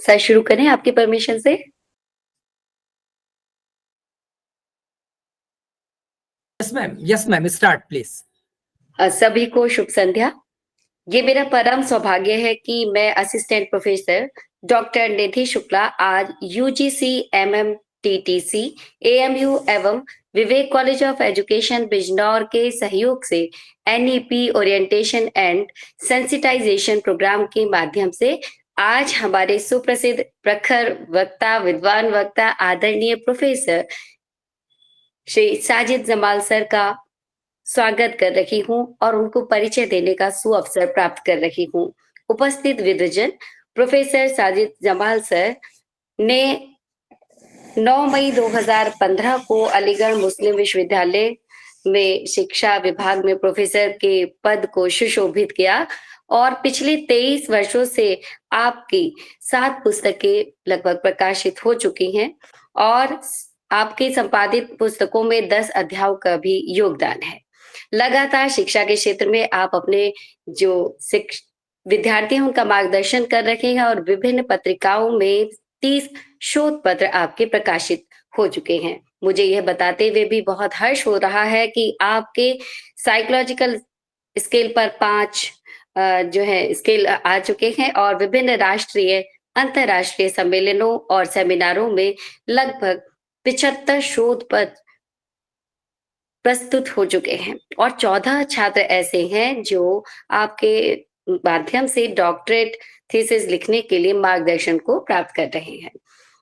Sir शुरू करें आपकी परमिशन से। Yes ma'am, start please. सभी को शुभ संध्या। ये मेरा परम सौभाग्य है कि मैं assistant professor doctor Nidhi Shukla आज यूजीसी एमएमटीटीसी एएमयू एवं Vivek college of education Bijnor के सहयोग से NEP orientation and sensitisation programme के माध्यम से आज हमारे सुप्रसिद्ध प्रखर वक्ता विद्वान वक्ता आदरणीय प्रोफेसर श्री साजिद जमाल सर का स्वागत कर रही हूं और उनको परिचय देने का सुअवसर प्राप्त कर रही हूं। उपस्थित विद्वजन प्रोफेसर साजिद जमाल सर ने 9 मई 2015 को अलीगढ़ मुस्लिम विश्वविद्यालय में शिक्षा विभाग में प्रोफेसर के पद को सुशोभित किया और पिछले 23 वर्षों से आपकी 7 पुस्तकें लगभग प्रकाशित हो चुकी हैं और आपके संपादित पुस्तकों में 10 अध्यायों का भी योगदान है। लगातार शिक्षा के क्षेत्र में आप अपने जो विद्यार्थी हैं उनका मार्गदर्शन कर रहे हैं और विभिन्न पत्रिकाओं में 30 शोध पत्र आपके प्रकाशित हो चुके हैं। मुझे यह बताते हुए भी बहुत हर्ष हो रहा है कि आपके साइकोलॉजिकल स्केल पर 5 जो है स्केल आ चुके हैं और विभिन्न राष्ट्रीय अंतरराष्ट्रीय सम्मेलनों और सेमिनारों में लगभग 75 शोध पत्र प्रस्तुत हो चुके हैं और 14 छात्र ऐसे हैं जो आपके माध्यम से डॉक्टरेट थीसिस लिखने के लिए मार्गदर्शन को प्राप्त कर रहे हैं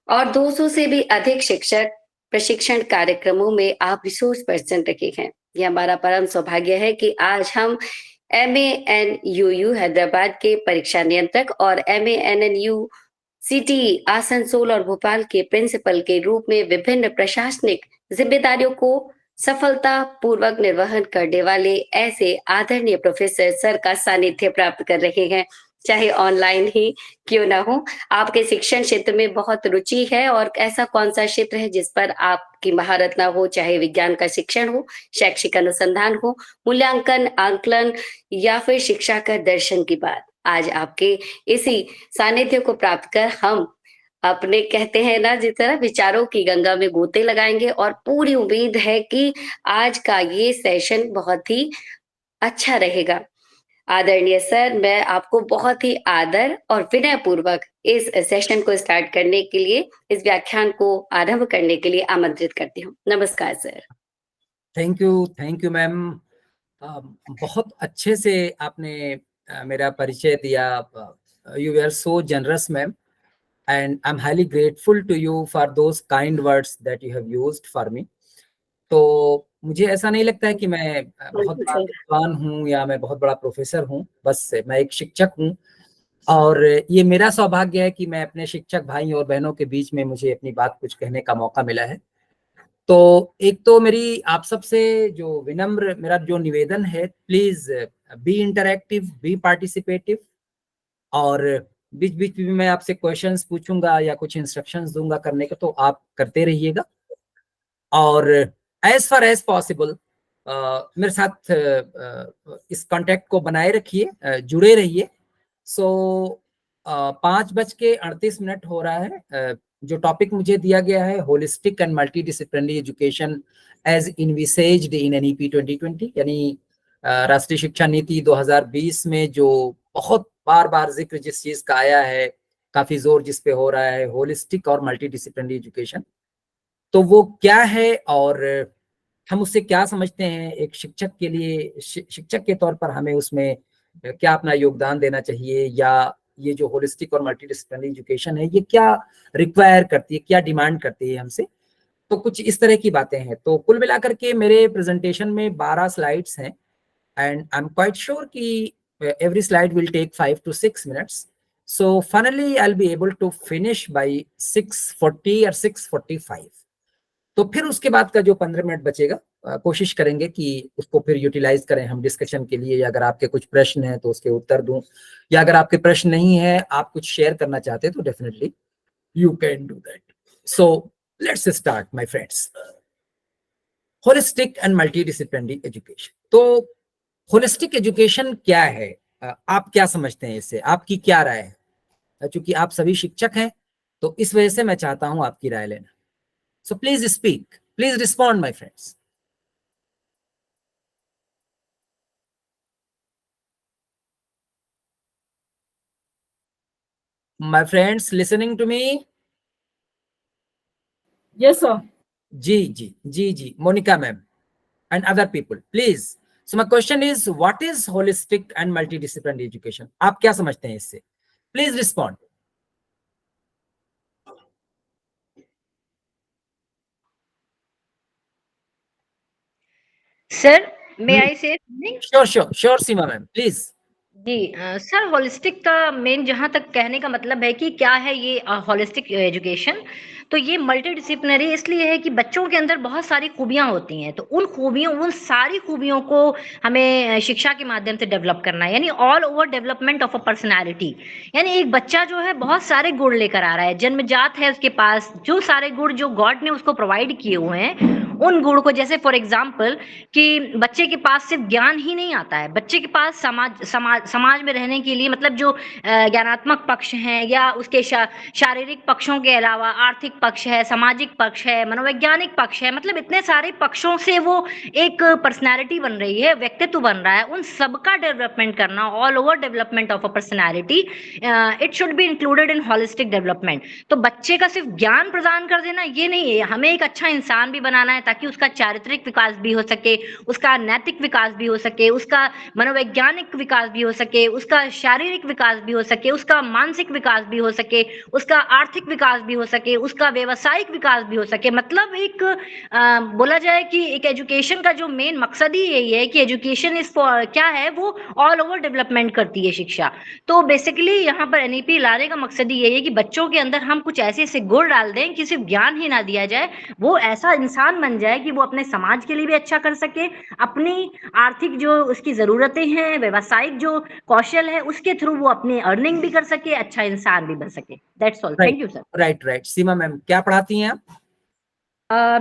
और 200 से भी अधिक शिक्षक प्रशिक्षण कार्यक्रमों में आप रिसोर्स पर्सन रखे हैं। यह हमारा परम सौभाग्य है कि आज हम MANUU हैदराबाद के परीक्षा नियंत्रक और MANNU CTE आसनसोल और भोपाल के प्रिंसिपल के रूप में विभिन्न प्रशासनिक जिम्मेदारियों को सफलता पूर्वक निर्वहन करने वाले ऐसे आदरणीय प्रोफेसर सर का सानिध्य प्राप्त कर रहे हैं, चाहे ऑनलाइन ही क्यों ना हो। आपके शिक्षण क्षेत्र में बहुत रुचि है और ऐसा कौन सा क्षेत्र है जिस पर आपकी महारत ना हो, चाहे विज्ञान का शिक्षण हो, शैक्षिक अनुसंधान हो, मूल्यांकन आंकलन या फिर शिक्षा का दर्शन की बात। आज आपके इसी सानिध्य को प्राप्त कर हम अपने कहते हैं ना जिस तरह विचारों की गंगा में गोते लगाएंगे और पूरी उम्मीद है कि आज का ये सेशन बहुत ही अच्छा रहेगा। आदरणीय सर, मैं आपको बहुत ही आदर और विनय पूर्वक इस सेशन को स्टार्ट करने के लिए, इस व्याख्यान को आरंभ करने के लिए आमंत्रित करती हूँ। नमस्कार सर। Thank you ma'am. बहुत अच्छे से आपने मेरा परिचय दिया। You are so generous ma'am, and I'm highly grateful to you for those kind words that you have used for me. तो मुझे ऐसा नहीं लगता है कि मैं बहुत बड़ा विद्वान हूँ या मैं बहुत बड़ा प्रोफेसर हूँ, बस मैं एक शिक्षक हूँ और ये मेरा सौभाग्य है कि मैं अपने शिक्षक भाई और बहनों के बीच में मुझे अपनी बात कुछ कहने का मौका मिला है। तो एक तो मेरी आप सबसे जो विनम्र मेरा जो निवेदन है, please be interactive, be participative और बीच बीच में मैं आपसे क्वेश्चंस पूछूंगा या कुछ इंस्ट्रक्शंस दूंगा करने का, तो आप करते रहिएगा और एज फार एज पॉसिबल मेरे साथ इस कांटेक्ट को बनाए रखिए, जुड़े रहिए। सो 5:38 हो रहा है। जो टॉपिक मुझे दिया गया है, holistic and multi disciplinary education as envisaged in NEP 2020, यानी राष्ट्रीय शिक्षा नीति 2020 में जो बहुत बार बार जिक्र जिस चीज का आया है, काफी जोर जिस पे हो रहा है, होलिस्टिक और मल्टी डिसिप्लिनरी एजुकेशन, तो वो क्या है और हम उससे क्या समझते हैं। एक शिक्षक के लिए, शिक्षक के तौर पर हमें उसमें क्या अपना योगदान देना चाहिए, या ये जो होलिस्टिक और मल्टी डिसिप्लिनरी एजुकेशन है ये क्या रिक्वायर करती है, क्या डिमांड करती है हमसे। तो कुछ इस तरह की बातें हैं। तो कुल मिलाकर के मेरे प्रेजेंटेशन में 12 स्लाइड्स हैं and I am quite sure कि every slide will take 5 to 6 minutes. So finally I'll be able to finish by 6:40 or 6:45. तो फिर उसके बाद का जो 15 मिनट बचेगा कोशिश करेंगे कि उसको फिर यूटिलाइज करें हम डिस्कशन के लिए, या अगर आपके कुछ प्रश्न हैं तो उसके उत्तर दूं, या अगर आपके प्रश्न नहीं है, आप कुछ शेयर करना चाहते हैं तो definitely you can do that. So let's start my friends. Holistic and multi disciplinary education. तो होलिस्टिक एजुकेशन क्या है, आप क्या समझते हैं इससे, आपकी क्या राय है? चूंकि आप सभी शिक्षक हैं तो इस वजह से मैं चाहता हूं आपकी राय लेना। So please speak, please respond my friends. My friends listening to me? Yes, sir. Ji, Monica ma'am and other people, please. So my question is, what is holistic and multidisciplinary education? आप क्या समझते हैं इससे? Please respond. Sir, may I say something? Sure, Seema ma'am, please. जी sir, holistic का main जहाँ तक कहने का मतलब है कि क्या है ये होलिस्टिक एजुकेशन। तो ये मल्टी डिसिप्लिनरी इसलिए है कि बच्चों के अंदर बहुत सारी खूबियां होती हैं, तो उन सारी खूबियों को हमें शिक्षा के माध्यम से डेवलप करना है, यानी all over development of a personality. यानी एक बच्चा जो है बहुत सारे गुण लेकर आ रहा है, जन्मजात है उसके पास जो सारे गुण जो गॉड ने उसको प्रोवाइड किए हुए हैं, उन गुण को, जैसे फॉर एग्जाम्पल कि बच्चे के पास सिर्फ ज्ञान ही नहीं आता है, बच्चे के पास समाज में रहने के लिए मतलब जो ज्ञानात्मक पक्ष हैं या उसके शारीरिक पक्षों के अलावा आर्थिक पक्ष है, सामाजिक पक्ष है, मनोवैज्ञानिक पक्ष है, मतलब इतने सारे पक्षों से वो एक पर्सनैलिटी बन रही है, व्यक्तित्व बन रहा है। उन सबका डेवलपमेंट करना, all over development of a personality, it should be included in holistic development. तो बच्चे का सिर्फ ज्ञान प्रदान कर देना ये नहीं है, हमें एक अच्छा इंसान भी बनाना है ताकि उसका चारित्रिक विकास भी हो सके, उसका नैतिक विकास भी हो सके, उसका मनोवैज्ञानिक विकास भी हो सके, उसका शारीरिक विकास भी हो सके, उसका मानसिक विकास भी हो सके, उसका आर्थिक विकास भी हो सके, उसका व्यवसायिक विकास भी हो सके। मतलब एक बोला जाए कि एक एजुकेशन का जो मेन मकसद ही यही है कि एजुकेशन इज क्या है, वो ऑल ओवर डेवलपमेंट करती है शिक्षा। तो बेसिकली यहाँ पर एनईपी लाने का मकसद ही यही है कि बच्चों के अंदर हम कुछ ऐसे ऐसे गुण डाल दें कि सिर्फ ज्ञान ही ना दिया जाए, वो ऐसा इंसान बन जाए कि वो अपने समाज के लिए भी अच्छा कर सके, अपनी आर्थिक जो उसकी जरूरतें हैं, व्यवसायिक जो कौशल है, उसके थ्रू वो अपनी अर्निंग भी कर सके, अच्छा इंसान भी बन सके। That's all. Thank you sir. Right. Seema ma'am क्या पढ़ाती हैं आप?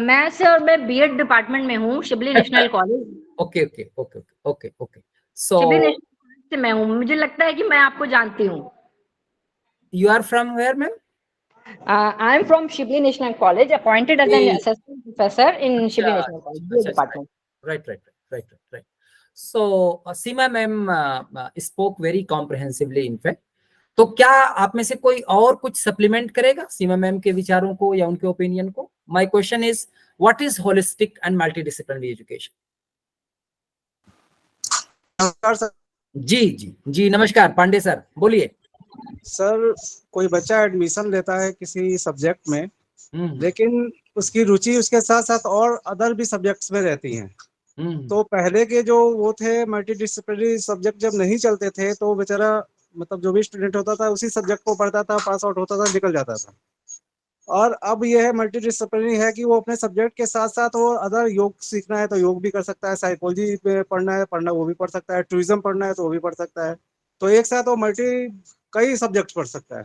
मैं सर, मैं बीएड डिपार्टमेंट में हूँ, शिबली नेशनल कॉलेज। ओके। सो शिबली नेशनल कॉलेज से मैं हूँ, मुझे लगता है कि मैं आपको जानती हूँ। You are from where ma'am? I am from Shibli National College, appointed as an assistant professor in Shibli National College, BA department. Right. So Seema ma'am spoke very comprehensively in fact. तो क्या आप में से कोई और कुछ supplement करेगा सीमा ma'am के विचारों को या उनके ओपिनियन को? My question is, what is holistic and multidisciplinary education? नमस्कार सर। जी नमस्कार, पांडे सर बोलिए। सर, कोई बच्चा एडमिशन लेता है किसी सब्जेक्ट में, लेकिन उसकी रुचि उसके साथ साथ और अदर भी सब्जेक्ट्स में रहती हैं। तो पहले के जो वो थे मल्टीडिसिप्लिनरी सब्जेक्ट जब नहीं चलते थे तो बेचारा मतलब जो भी स्टूडेंट होता था उसी सब्जेक्ट को पढ़ता था, पास आउट होता था, निकल जाता था। और अब ये है मल्टीडिसिप्लिनरी है कि वो अपने सब्जेक्ट के साथ साथ वो अदर योग सीखना है तो योग भी कर सकता है, साइकोलॉजी पे पढ़ना वो भी पढ़ सकता है, टूरिज्म पढ़ना है तो वो भी पढ़ सकता है। तो एक साथ वो कई सब्जेक्ट पढ़ सकता है।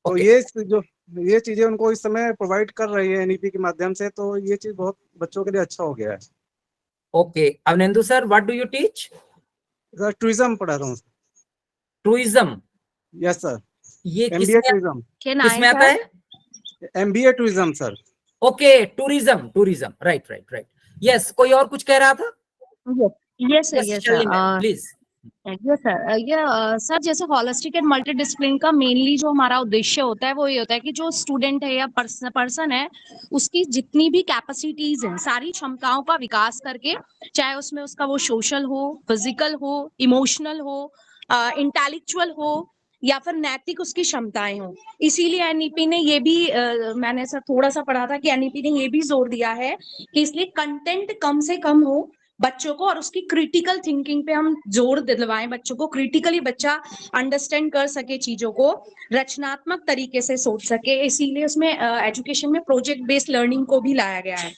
तो ये चीजें उनको इस समय प्रोवाइड कर रही है एनईपी के माध्यम से, तो ये चीज बहुत बच्चों के लिए अच्छा हो गया है। Okay, Avanendu sir, what do you teach? Sir, tourism पढ़ा रहा हूँ। टूरिज्म? Yes sir. ये एमबीए टूरिज्म। किसमें आता है? MBA tourism sir. Okay, tourism, right. Yes, कोई और कुछ कह रहा था? Yes, sir. Please. Yes sir, ये सर जैसे होलिस्टिक एंड मल्टी डिसिप्लिन का मेनली जो हमारा उद्देश्य होता है वो ये होता है कि जो स्टूडेंट है या पर्सन है उसकी जितनी भी कैपेसिटीज हैं, सारी क्षमताओं का विकास करके, चाहे उसमें उसका वो सोशल हो, फिजिकल हो, इमोशनल हो, इंटेलेक्चुअल हो या फिर नैतिक उसकी क्षमताएं हो। इसीलिए एनईपी ने ये भी मैंने सर थोड़ा सा पढ़ा था कि एनईपी ने ये भी जोर दिया है कि इसलिए कंटेंट कम से कम हो बच्चों को, और उसकी क्रिटिकल थिंकिंग पे हम जोर दिलवाएं, बच्चों को क्रिटिकली बच्चा अंडरस्टैंड कर सके, चीजों को रचनात्मक तरीके से सोच सके। इसीलिए उसमें एजुकेशन में प्रोजेक्ट बेस्ड लर्निंग को भी लाया गया है।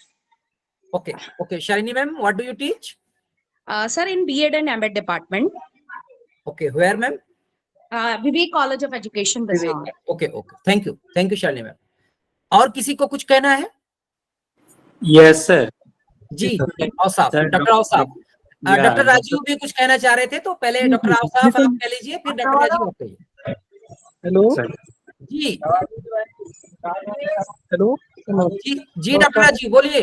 Okay, Shalini ma'am, what do you teach? Sir, in BEd and MEd department. Okay, where ma'am? Vivek college of education Bijnor. Okay, thank you Shalini ma'am. और किसी को कुछ कहना है? Yes sir. जी, डॉक्टर राव साहब, डॉक्टर राजीव भी कुछ कहना चाह रहे थे, तो पहले डॉक्टर राव साहब आप कह लीजिए, फिर डॉक्टर राजीव आप कहिए। Hello sir. जी हेलो जी जी डॉक्टर राज जी बोलिए।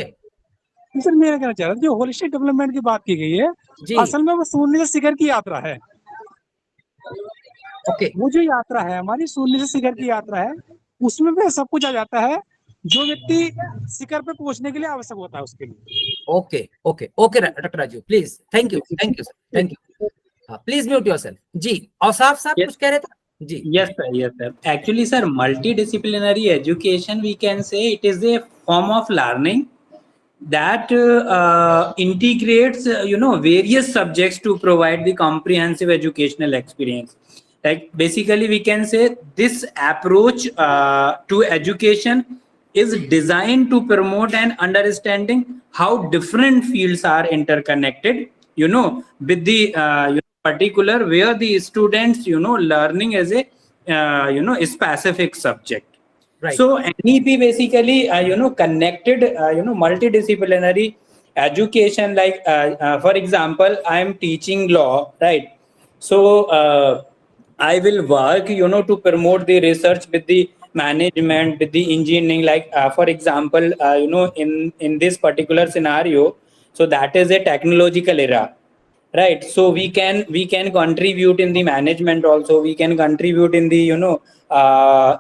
सर, मेरा कहना चाह रहा था, जो होलिस्टिक डेवलपमेंट की बात की गई है, जी असल में वो शून्य से शिखर की यात्रा है। ओके वो जो यात्रा है हमारी शून्य से शिखर की यात्रा है, उसमें भी सब कुछ आ जाता है जो व्यक्ति शिखर पे पहुंचने के लिए आवश्यक होता है उसके लिए। Okay okay okay doctor Raju please thank you sir thank you. हाँ प्लीज म्यूट योरसेल्फ। जी औसाफ साहब Yes. कुछ कह रहे थे जी। Yes, sir. Yes, sir. Actually, sir, multidisciplinary education, we can say it is a form of learning that integrates, various subjects to provide the comprehensive educational experience. Like basically, we can say this approach to education is designed to promote an understanding how different fields are interconnected. With the particular where the students learning as a a specific subject. Right. So NEP basically connected multidisciplinary education, like for example I am teaching law, right? So I will work to promote the research with the management, with the engineering, like for example in this particular scenario, so that is a technological era, right? So we can contribute in the management also, we can contribute in the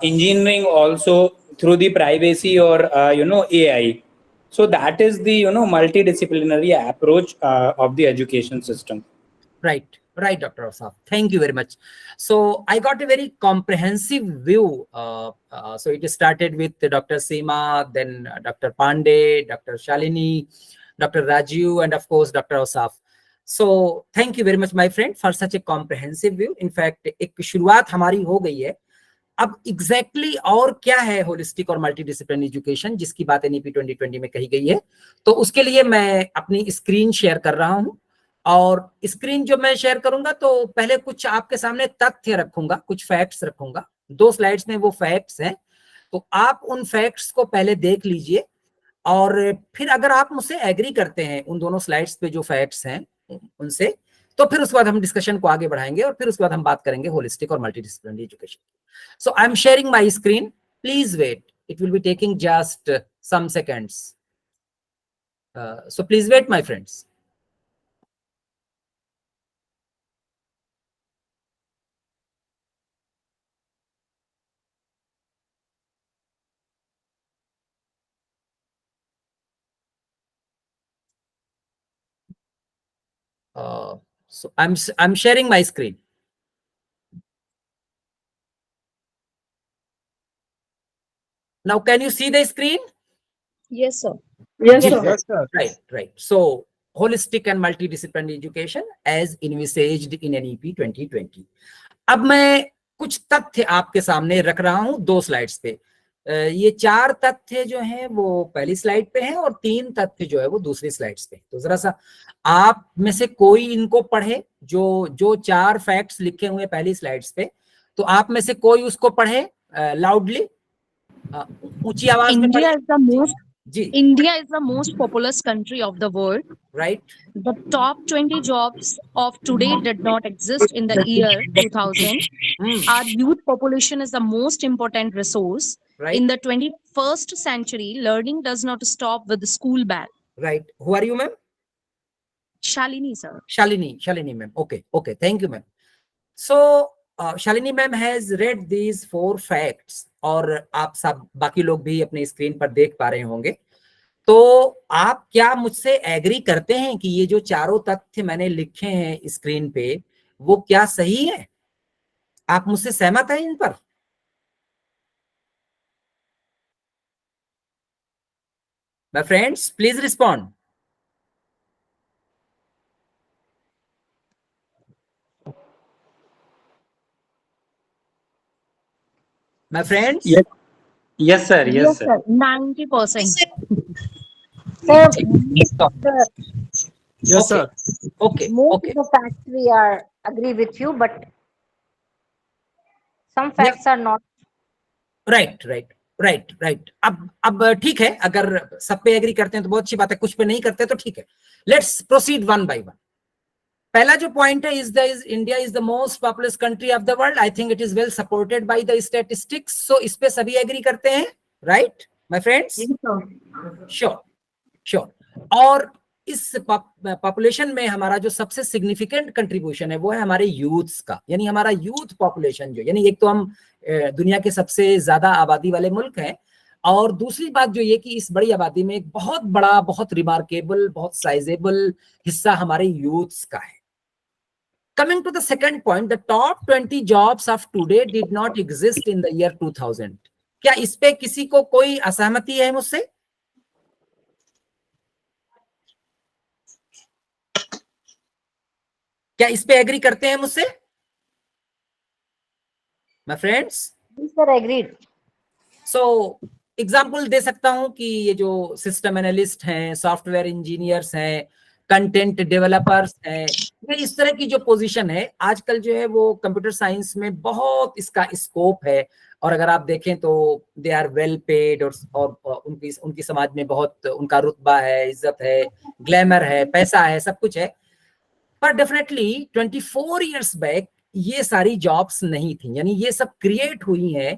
engineering also through the privacy or AI. So that is the multidisciplinary approach of the education system. Right, Dr. Asaf. Thank you very much. So I got a very comprehensive view. So it started with Dr. Seema, then Dr. Pandey, Dr. Shalini, Dr. Raju, and of course Dr. Asaf. So thank you very much, my friend, for such a comprehensive view. In fact, एक शुरुआत हमारी हो गई है। अब exactly और क्या है होलिस्टिक और मल्टीडिसिप्लिनरी एजुकेशन जिसकी बात एनईपी 2020 में कही गई है, तो उसके लिए मैं अपनी स्क्रीन शेयर कर रहा हूं। और स्क्रीन जो मैं शेयर करूंगा तो पहले कुछ आपके सामने तथ्य रखूंगा, कुछ फैक्ट्स रखूंगा। 2 स्लाइड्स में वो फैक्ट्स हैं, तो आप उन फैक्ट्स को पहले देख लीजिए और फिर अगर आप मुझसे एग्री करते हैं उन दोनों स्लाइड्स पे जो फैक्ट्स हैं उनसे, तो फिर उसके बाद हम डिस्कशन को आगे बढ़ाएंगे और फिर उसके बाद हम बात करेंगे होलिस्टिक और multidisciplinary education. So I'm sharing my screen. Please wait. It will be taking just some seconds. So please wait, my friends. So I'm sharing my screen. Now, can you see the screen? Yes, sir. Yes, sir. Right. So, holistic and multidisciplinary education as envisaged in NEP 2020. अब मैं कुछ तथ्य आपके सामने रख रहा हूं 2 slides पे। ये 4 तथ्य जो हैं वो पहली स्लाइड पे हैं और 3 तथ्य जो है वो दूसरी स्लाइड्स पे। तो जरा सा आप में से कोई इनको पढ़े, जो 4 फैक्ट्स लिखे हुए पहली स्लाइड्स पे, तो आप में से कोई उसको पढ़े लाउडली, ऊंची आवाज में पढ़े। India is the most populous country of the world. Right. The top 20 jobs of today did not exist in the year 2000. Our youth population is the most important resource. Right. In the 21st century, learning does not stop with the school bag. Right. Who are you, ma'am? Shalini, sir. Shalini, ma'am. Okay. Thank you, ma'am. So, Shalini ma'am has read these 4 facts और आप सब बाकी लोग भी अपने screen पर देख पा रहे होंगे। तो आप क्या मुझसे एग्री करते हैं कि ये जो चारों तथ्य मैंने लिखे हैं स्क्रीन पे वो क्या सही है? आप मुझसे सहमत हैं इन पर? My friends, please respond. My friends? Yes, sir. 90%. Yes, sir. Okay. Most of the facts we are agree with you, but some facts are not. Right. अब ठीक है, अगर सब पे एग्री करते हैं तो बहुत अच्छी बात है, कुछ पे नहीं करते तो ठीक है। Let's proceed one by one. पहला जो पॉइंट है is India is the most populous country of the world, I think it is well supported by the statistics, so इस पे सभी एग्री करते हैं, right my friends? Sure sure. और इस पॉपुलेशन में हमारा जो सबसे सिग्निफिकेंट कंट्रीब्यूशन है वो है हमारे यूथ्स का, यानी हमारा यूथ पॉपुलेशन जो, यानी एक तो हम दुनिया के सबसे ज्यादा आबादी वाले मुल्क हैं, और दूसरी बात जो ये कि इस बड़ी आबादी में एक बहुत बड़ा, बहुत रिमार्केबल, बहुत साइजेबल हिस्सा हमारे यूथ्स का है। Coming to the second point, the top 20 jobs of today did not exist in the year 2000. क्या इस पे किसी को कोई असहमति है मुझसे? क्या इस पे एग्री करते हैं मुझसे my friends? Sir, agreed. So example दे सकता हूं कि ये जो सिस्टम एनालिस्ट हैं, सॉफ्टवेयर इंजीनियर्स हैं, कंटेंट डेवलपर्स हैं, ये इस तरह की जो पोजीशन है आजकल जो है वो कंप्यूटर साइंस में बहुत इसका स्कोप है, और अगर आप देखें तो दे आर वेल पेड, और उनकी समाज में बहुत उनका रुतबा है, इज्जत है, ग्लैमर है, पैसा है, सब कुछ है। पर डेफिनेटली 24 इयर्स बैक ये सारी जॉब्स नहीं थी, यानी ये सब क्रिएट हुई हैं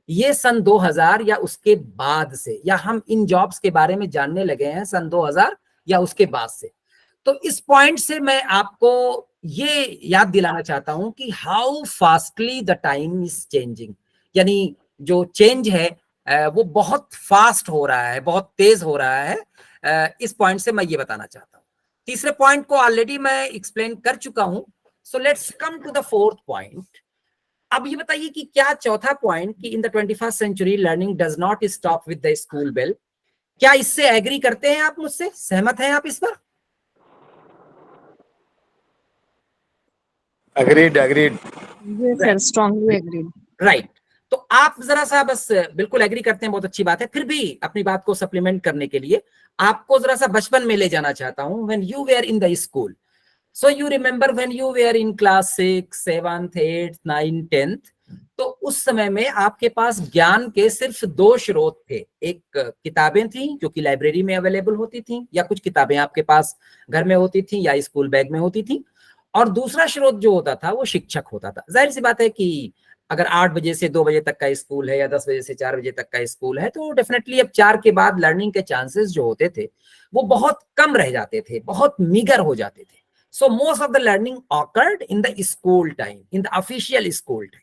ये सन 2000 या उसके बाद से, या हम इन जॉब्स के बारे में जानने लगे हैं सन 2000 या उसके बाद से। तो इस पॉइंट से मैं आपको ये याद दिलाना चाहता हूं कि how fastly the time is changing, यानी जो चेंज है वो बहुत फास्ट हो रहा है, बहुत तेज हो रहा है। इस पॉइंट से मैं ये बताना चाहता हूं। तीसरे पॉइंट को ऑलरेडी मैं एक्सप्लेन कर चुका हूं, so let's come to the fourth point. अब ये बताइए कि क्या चौथा पॉइंट कि in the 21st century learning does not stop with the school bell, क्या इससे एग्री करते हैं आप मुझसे? सहमत हैं आप इस पर? Agreed, agreed. Yes, sir, strongly agreed. Right. तो आप जरा सा बस बिल्कुल एग्री करते हैं, बहुत अच्छी बात है। फिर भी अपनी बात को सप्लीमेंट करने के लिए आपको जरा सा बचपन में ले जाना चाहता हूं, when you were in the school. So you remember when you were in class 6, 7th, 8th, 9th, 10th, तो उस समय में आपके पास ज्ञान के सिर्फ 2 स्रोत थे। एक किताबें थी जो कि लाइब्रेरी में अवेलेबल होती थी, या कुछ किताबें आपके पास घर में होती थी या स्कूल बैग में होती थी, और दूसरा स्रोत जो होता था वो शिक्षक होता था। जाहिर सी बात है कि अगर 8 बजे से 2 बजे तक का स्कूल है या 10 बजे से 4 बजे तक का स्कूल है, तो डेफिनेटली अब 4 के बाद लर्निंग के चांसेस जो होते थे वो बहुत कम रह जाते थे, बहुत मीगर हो जाते थे। So most of the learning occurred in the school time, in the official school time.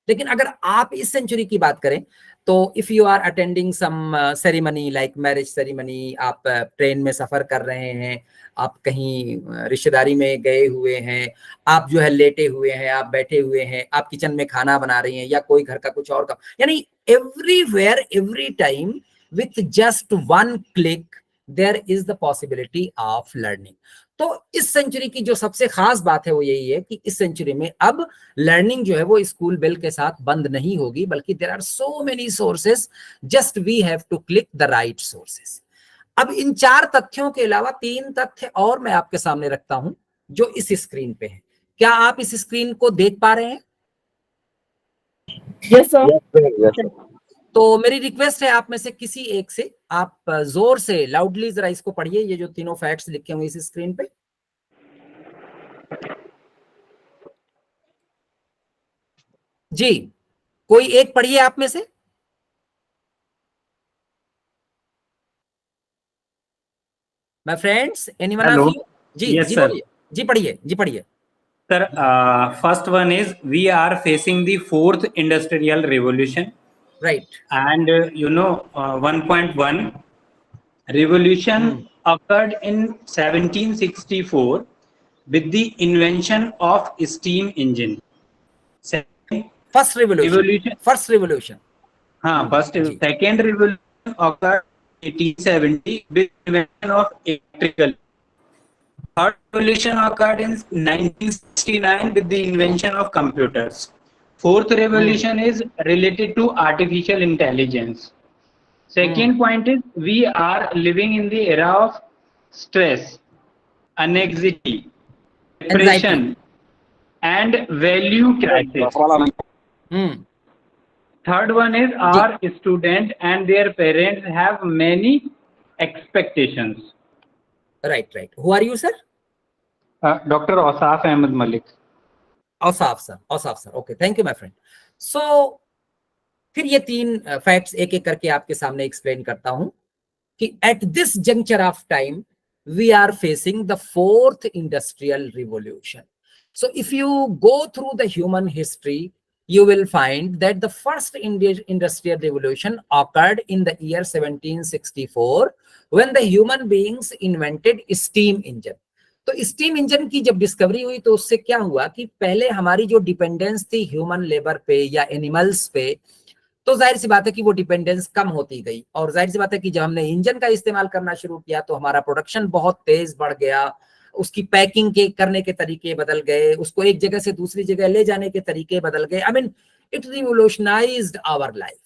लेकिन अगर आप इस सेंचुरी की बात करें तो if you are attending some ceremony like marriage ceremony, आप ट्रेन में सफर कर रहे हैं, आप कहीं रिश्तेदारी में गए हुए हैं, आप जो है लेटे हुए हैं, आप बैठे हुए हैं, आप किचन में खाना बना रही हैं, या कोई घर का कुछ और काम, यानी everywhere every time with just 1 click there is the possibility of learning. तो इस सेंचुरी की जो सबसे खास बात है वो यही है कि इस सेंचुरी में अब लर्निंग जो है वो स्कूल बेल के साथ बंद नहीं होगी, बल्कि there are so many sources, just we have to click the right sources. अब इन 4 तथ्यों के अलावा 3 तथ्य और मैं आपके सामने रखता हूं जो इस स्क्रीन पे है। क्या आप इस स्क्रीन को देख पा रहे हैं? Yes, sir. Yes, sir. तो मेरी रिक्वेस्ट है आप में से किसी एक से आप जोर से लाउडली जरा इसको पढ़िए, ये जो तीनों फैक्ट्स लिखे हुए इस स्क्रीन पे। जी, कोई एक पढ़िए आप में से। My friends, anyone of you? जी Yes, जी sir. बोलिए, जी पढ़िए, जी पढ़िए। Sir, first one is we are facing the 4th industrial revolution. Right. And 1.1 revolution occurred in 1764 with the invention of steam engine. First revolution, first revolution. हाँ, first. Ji. Second revolution occurred in 1870 with the invention of electrical. Third revolution occurred in 1969 with the invention of computers. Fourth revolution is related to artificial intelligence. Second point is we are living in the era of stress, anxiety, depression, and value crisis. Third one is our student and their parents have many expectations. Right. Who are you, sir? Dr. Ausaf Ahmed Malik. Ausaf sir, okay, thank you my friend. So फिर ये तीन facts एक एक करके आपके सामने explain करता हूं कि at this juncture of time we are facing the fourth industrial revolution. So if you go through the human history, you will find that the first industrial revolution occurred in the year 1764 when the human beings invented steam engine. तो steam engine की जब discovery हुई तो उससे क्या हुआ कि पहले हमारी जो डिपेंडेंस थी ह्यूमन लेबर पे या एनिमल्स पे, तो जाहिर सी बात है कि वो डिपेंडेंस कम होती गई, और जाहिर सी बात है कि जब हमने इंजन का इस्तेमाल करना शुरू किया तो हमारा प्रोडक्शन बहुत तेज बढ़ गया, उसकी पैकिंग के करने के तरीके बदल गए, उसको एक जगह से दूसरी जगह ले जाने के तरीके बदल गए। I mean it revolutionised our life.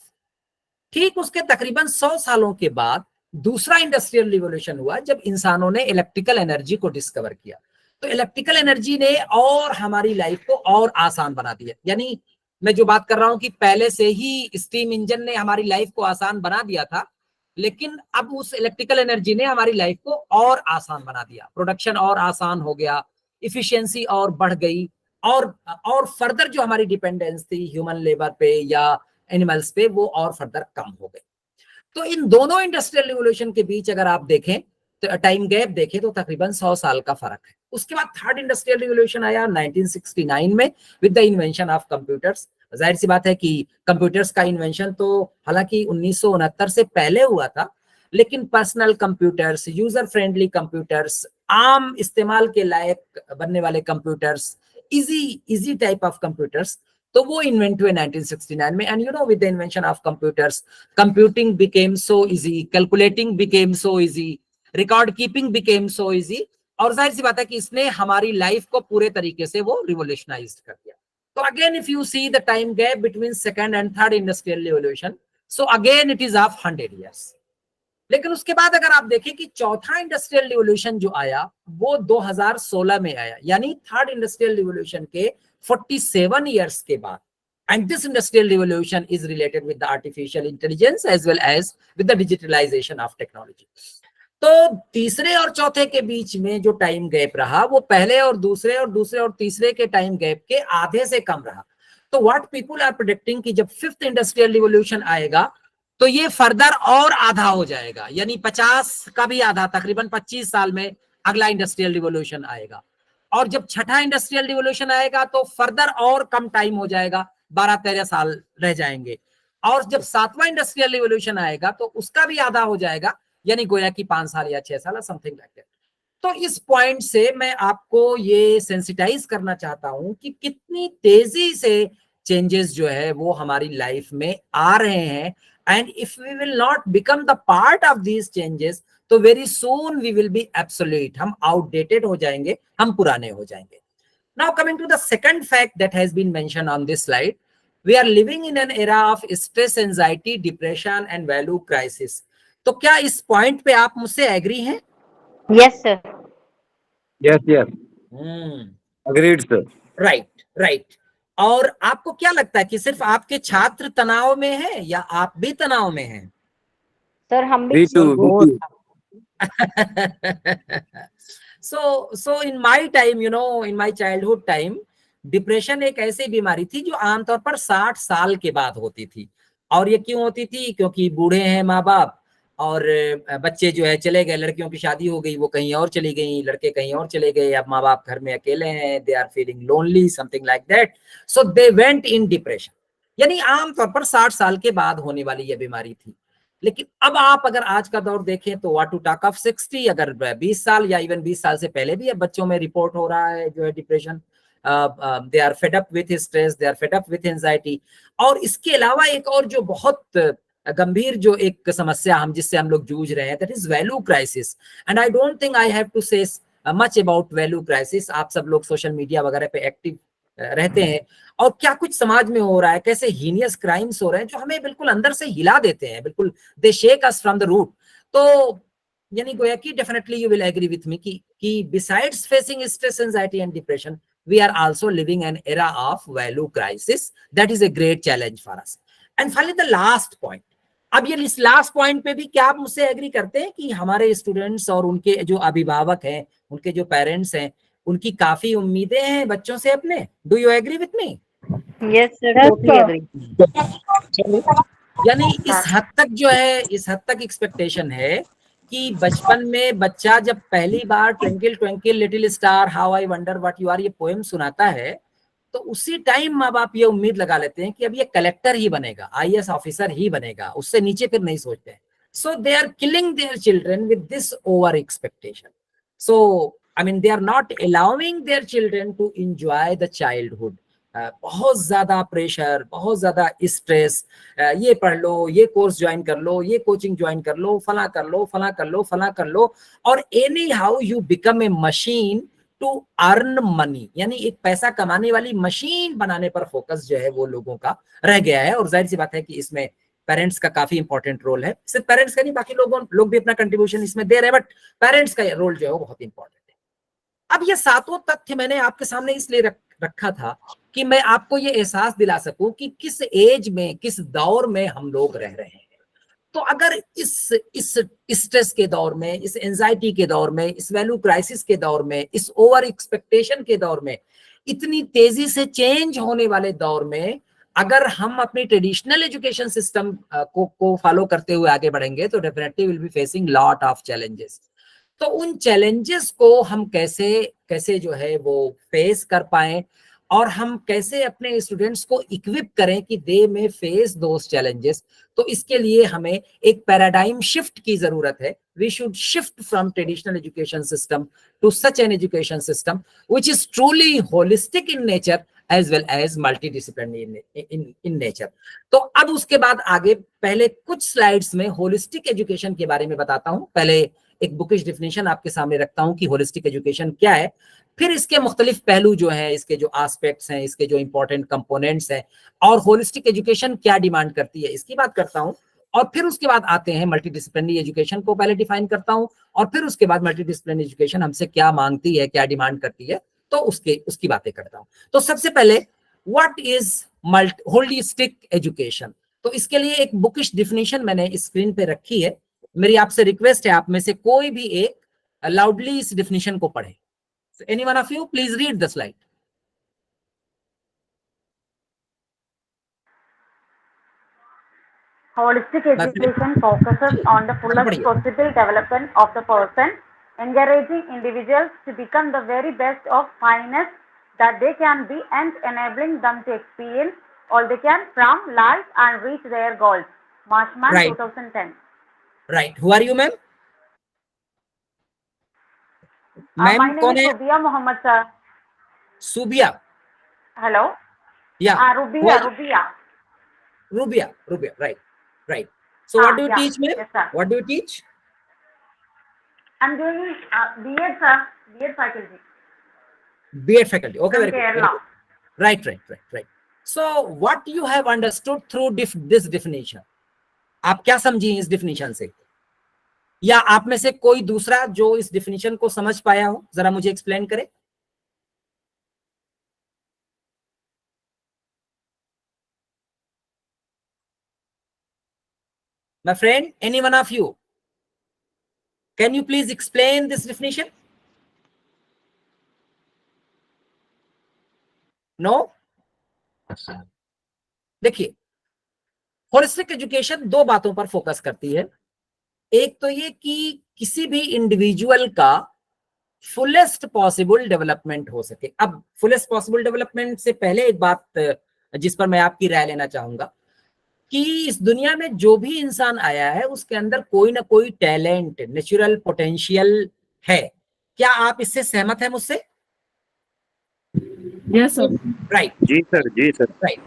ठीक उसके तकरीबन 100 सालों के बाद दूसरा इंडस्ट्रियल रिवोल्यूशन हुआ जब इंसानों ने इलेक्ट्रिकल एनर्जी को डिस्कवर किया। तो इलेक्ट्रिकल एनर्जी ने और हमारी लाइफ को और आसान बना दिया। यानी मैं जो बात कर रहा हूं कि पहले से ही स्टीम इंजन ने हमारी लाइफ को आसान बना दिया था, लेकिन अब उस इलेक्ट्रिकल एनर्जी ने हमारी लाइफ को और आसान बना दिया, प्रोडक्शन और आसान हो गया, इफिशिएंसी और बढ़ गई, और फर्दर जो हमारी डिपेंडेंस थी ह्यूमन लेबर पे या एनिमल्स पे वो और फर्दर कम हो गई। तो इन दोनों इंडस्ट्रियल रिवोल्यूशन के बीच अगर आप देखें तो टाइम गैप देखें तो तकरीबन 100 साल का फर्क है। उसके बाद थर्ड इंडस्ट्रियल रिवोल्यूशन आया 1969 में with the invention of computers. जाहिर सी बात है कि कंप्यूटर्स का इन्वेंशन तो हालांकि 1969 से पहले हुआ था, लेकिन personal computers, user friendly computers, आम इस्तेमाल के लायक बनने वाले computers, easy type of computers, तो वो इन्वेंट हुए 1969 में। And you know with the invention of computers computing became so easy, calculating became so easy, record keeping became so easy, और जाहिर सी बात है कि इसने हमारी लाइफ को पूरे तरीके से वो रिवोल्यूशनाइज कर दिया। So again, if you see the time gap between second and third industrial revolution, so again it is of 100 years. लेकिन उसके बाद अगर आप देखें कि चौथा इंडस्ट्रियल रिवोल्यूशन जो आया वो 2016 में आया, यानी थर्ड इंडस्ट्रियल रिवोल्यूशन के 47 इयर्स के बाद। And this industrial revolution is related with the artificial intelligence as well as with the digitalization of technology. तो तीसरे और चौथे के बीच में जो टाइम गैप रहा वो पहले और दूसरे और तीसरे के टाइम गैप के आधे से कम रहा। तो व्हाट पीपल आर प्रेडिक्टिंग कि जब फिफ्थ इंडस्ट्रियल रिवोल्यूशन आएगा तो ये फर्दर और आधा हो जाएगा, यानी 50 का भी आधा, तकरीबन 25 साल में अगला इंडस्ट्रियल रिवोल्यूशन आएगा। और जब छठा इंडस्ट्रियल रिवोल्यूशन आएगा तो फर्दर और कम टाइम हो जाएगा, 12-13 साल रह जाएंगे। और जब सातवां इंडस्ट्रियल रिवोल्यूशन आएगा तो उसका भी आधा हो जाएगा, यानी गोया कि 5 साल या 6 साल, समथिंग लाइक दैट। तो इस पॉइंट से मैं आपको ये सेंसिटाइज करना चाहता हूं कि कितनी तेजी से चेंजेस जो है वो हमारी लाइफ में आ रहे हैं। And if we will not become the part of these changes तो very soon we will be absolute, हम आउटडेटेड हो जाएंगे, हम पुराने हो जाएंगे। Now coming to the second fact that has been mentioned on this slide, we are living in an era of stress, anxiety, depression and value crisis. तो क्या इस पॉइंट पे आप मुझसे एग्री हैं? Yes, sir. Yes. Agreed, sir. Right. और आपको क्या लगता है कि सिर्फ आपके छात्र तनाव में हैं या आप भी तनाव में हैं? Sir, हम Me भी too. So in my time, you know, in my childhood time, depression एक ऐसी बीमारी थी जो आमतौर पर 60 साल के बाद होती थी। और ये क्यों होती थी? क्योंकि बूढ़े हैं माँ बाप और बच्चे जो है चले गए, लड़कियों की शादी हो गई, वो कहीं और चली गई, लड़के कहीं और चले गए, अब माँ बाप घर में अकेले हैं, they are feeling lonely, something like that, so they went in depression. यानी आमतौर पर 60 साल के बाद होने वाली यह बीमारी थी। लेकिन अब आप अगर आज का दौर देखें तो व्हाट टू टॉक ऑफ 60, अगर 20 साल या इवन 20 साल से पहले भी अब बच्चों में रिपोर्ट हो रहा है जो है depression. They are fed up with stress, they are fed up with anxiety. और इसके अलावा एक और जो बहुत गंभीर जो एक समस्या जिससे हम लोग जूझ रहे हैं, that is value crisis. And I don't think I have to say much about value crisis. आप सब लोग सोशल मीडिया वगैरह पे एक्टिव रहते हैं, और क्या कुछ समाज में हो रहा है, कैसे हीनियस क्राइम्स हो रहे हैं जो हमें बिल्कुल अंदर से हिला देते हैं, बिल्कुल they shake us from the root. तो यानी गोया कि definitely you will agree with me कि besides facing stress, anxiety and depression, we are also living an era of value crisis that is a great challenge for us. And finally the last point, अब ये इस last point पे भी क्या आप मुझसे agree करते हैं कि हमारे स्टूडेंट्स और उनके जो अभिभावक हैं, उनके जो पेरेंट्स हैं, उनकी काफी उम्मीदें हैं बच्चों से अपने। Do you agree with me? Yes, sir. Totally agree. यानी इस हद तक जो है, इस हद तक एक्सपेक्टेशन है कि बचपन में बच्चा जब पहली बार twinkle twinkle little star how I wonder what you are ये पोएम सुनाता है, तो उसी टाइम माँ बाप ये उम्मीद लगा लेते हैं कि अब ये कलेक्टर ही बनेगा, आईएएस ऑफिसर ही बनेगा, उससे नीचे फिर नहीं सोचते हैं। So they are killing their children with this over expectation. So I mean they are not allowing their children to enjoy the childhood. बहुत ज्यादा प्रेशर, बहुत ज्यादा स्ट्रेस, ये पढ़ लो, ये कोर्स ज्वाइन कर लो, ये कोचिंग ज्वाइन कर लो, फला कर लो, फला कर लो, फला कर लो, और anyhow you become a machine to earn money, यानी एक पैसा कमाने वाली मशीन बनाने पर फोकस जो है वो लोगों का रह गया है. और जाहिर सी बात है कि इसमें पेरेंट्स का काफी इंपॉर्टेंट रोल है. सिर्फ पेरेंट्स का नहीं, बाकी लोग भी अपना कंट्रीब्यूशन इसमें दे रहे हैं, बट पेरेंट्स का रोल जो है वो बहुत इंपॉर्टेंट है. अब ये सातों तथ्य मैंने आपके सामने इसलिए रखा था कि मैं आपको ये एहसास दिला सकूं कि किस एज में, किस दौर में हम लोग रह रहे हैं. तो अगर इस स्ट्रेस के दौर में, इस एंजाइटी के दौर में, इस वैल्यू क्राइसिस के दौर में, इस ओवर एक्सपेक्टेशन के दौर में, इतनी तेजी से चेंज होने वाले दौर में अगर हम अपनी ट्रेडिशनल एजुकेशन सिस्टम को फॉलो करते हुए आगे बढ़ेंगे तो definitely will be facing lot of challenges. तो उन चैलेंजेस को हम कैसे जो है वो फेस कर पाएं, और हम कैसे अपने स्टूडेंट्स को इक्विप करें कि दे में फेस दोस चैलेंजेस, तो इसके लिए हमें एक पैराडाइम शिफ्ट की जरूरत है. We should shift from traditional education system to such an education system which is truly holistic in nature as well as multidisciplinary in nature. तो अब उसके बाद आगे पहले कुछ स्लाइड्स में होलिस्टिक एजुकेशन के बारे में बताता हूं. पहले एक बुकिश डिफिनेशन आपके सामने रखता हूं कि होलिस्टिक एजुकेशन क्या है, फिर इसके मुख्तलिफ पहलू जो हैं, इसके जो एस्पेक्ट्स हैं, इसके जो इंपॉर्टेंट कंपोनेंट्स हैं, और होलिस्टिक एजुकेशन क्या डिमांड करती है इसकी बात करता हूं. और फिर उसके बाद आते हैं मल्टीडिसिप्लिनरी एजुकेशन को पहले डिफाइन करता हूं, और फिर उसके बाद मल्टीडिसिप्लिनरी एजुकेशन हमसे क्या मांगती है, क्या डिमांड करती है, तो उसकी बातें करता हूं. तो सबसे पहले व्हाट इज होलिस्टिक एजुकेशन, तो इसके लिए एक बुकिश डिफिनेशन मैंने स्क्रीन पे रखी है. मेरी आपसे रिक्वेस्ट है आप में से कोई भी एक लाउडली इस डिफिनेशन को पढ़े. So any one of you, please read the slide. Holistic education focuses on the fullest possible development of the person, encouraging individuals to become the very best of finest that they can be and enabling them to experience all they can from life and reach their goals. Marshman, Right. 2010. Right. Who are you, ma'am? My Ma'am, name कौन is है? Rubia Mohammed, sir. Subia. Hello? Yeah. Rubia. Rubia. Right. So what do you Yeah. teach, ma'am? Yes, sir. What do you teach? I'm doing B.Ed, sir. B.Ed faculty. B.Ed faculty. Okay, From very good. Kerala. Right. So what you have understood through this definition? आप क्या समझी इस definition से, या आप में से कोई दूसरा जो इस डिफिनेशन को समझ पाया हो, जरा मुझे एक्सप्लेन करे. My friend, any one of you, can you please explain this definition? No? देखिए, होलिस्टिक एजुकेशन दो बातों पर फोकस करती है. एक तो ये कि किसी भी इंडिविजुअल का फुलेस्ट पॉसिबल डेवलपमेंट हो सके. अब फुलेस्ट पॉसिबल डेवलपमेंट से पहले एक बात जिस पर मैं आपकी राय लेना चाहूंगा कि इस दुनिया में जो भी इंसान आया है उसके अंदर कोई ना कोई टैलेंट, नेचुरल पोटेंशियल है. क्या आप इससे सहमत हैं मुझसे? Yes, sir. Right. जी sir. Right.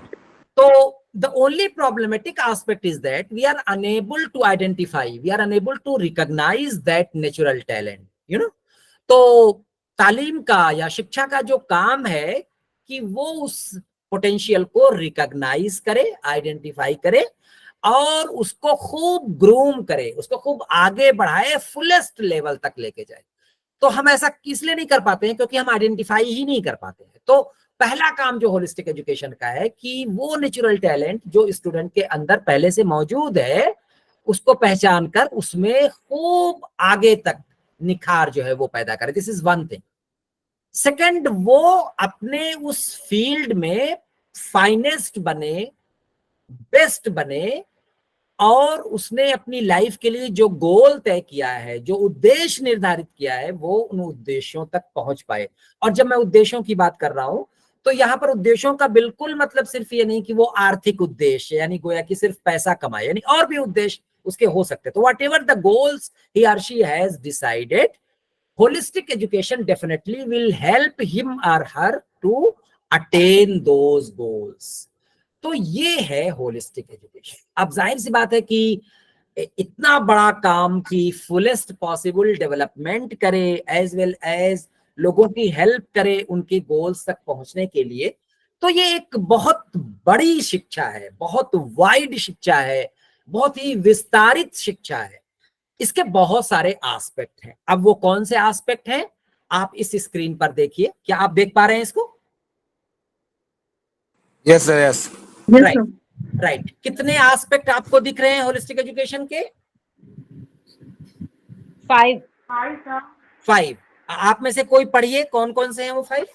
So the only problematic aspect is that we are unable to identify, we are unable to recognize that natural talent, you know. तो तालीम का या शिक्षा का जो काम है कि वो उस पोटेंशियल को रिकॉग्नाइज करे, आइडेंटिफाई करे, और उसको खूब ग्रूम करे, उसको खूब आगे बढ़ाए, फुलेस्ट लेवल तक लेके जाए. तो हम ऐसा इसलिए नहीं कर पाते हैं क्योंकि हम आइडेंटिफाई ही नहीं कर पाते हैं. तो पहला काम जो होलिस्टिक एजुकेशन का है कि वो नेचुरल टैलेंट जो स्टूडेंट के अंदर पहले से मौजूद है उसको पहचान कर उसमें खूब आगे तक निखार जो है वो पैदा करे. This is one thing. Second, वो अपने उस फील्ड में फाइनेस्ट बने, बेस्ट बने, और उसने अपनी लाइफ के लिए जो गोल तय किया है, जो उद्देश्य निर्धारित किया है, वो उन उद्देश्यों तक पहुंच पाए। और जब मैं उद्देश्यों की बात कर रहा हूं तो यहाँ पर उद्देश्यों का बिल्कुल मतलब सिर्फ ये नहीं कि वो आर्थिक उद्देश्य, यानी गोया कि सिर्फ पैसा कमाए, यानी और भी उद्देश्य उसके हो सकते हैं। तो वट एवर द गोल्स ही और she has decided, holistic education definitely will help him or her to attain those goals. तो ये है होलिस्टिक एजुकेशन। अब जाहिर सी बात है कि इतना बड़ा काम की फुलेस्ट पॉसिबल डेवलपमेंट करे, एज वेल एज लोगों की हेल्प करे उनके गोल्स तक पहुंचने के लिए, तो ये एक बहुत बड़ी शिक्षा है, बहुत वाइड शिक्षा है, बहुत ही विस्तारित शिक्षा है। इसके बहुत सारे एस्पेक्ट हैं। अब वो कौन से एस्पेक्ट हैं आप इस स्क्रीन पर देखिए। क्या आप देख पा रहे हैं इसको? Yes, sir. Yes. राइट। कितने एस्पेक्ट आपको दिख रहे हैं होलिस्टिक एजुकेशन के? 5. 5। आप में से कोई पढ़िए कौन कौन से हैं वो 5?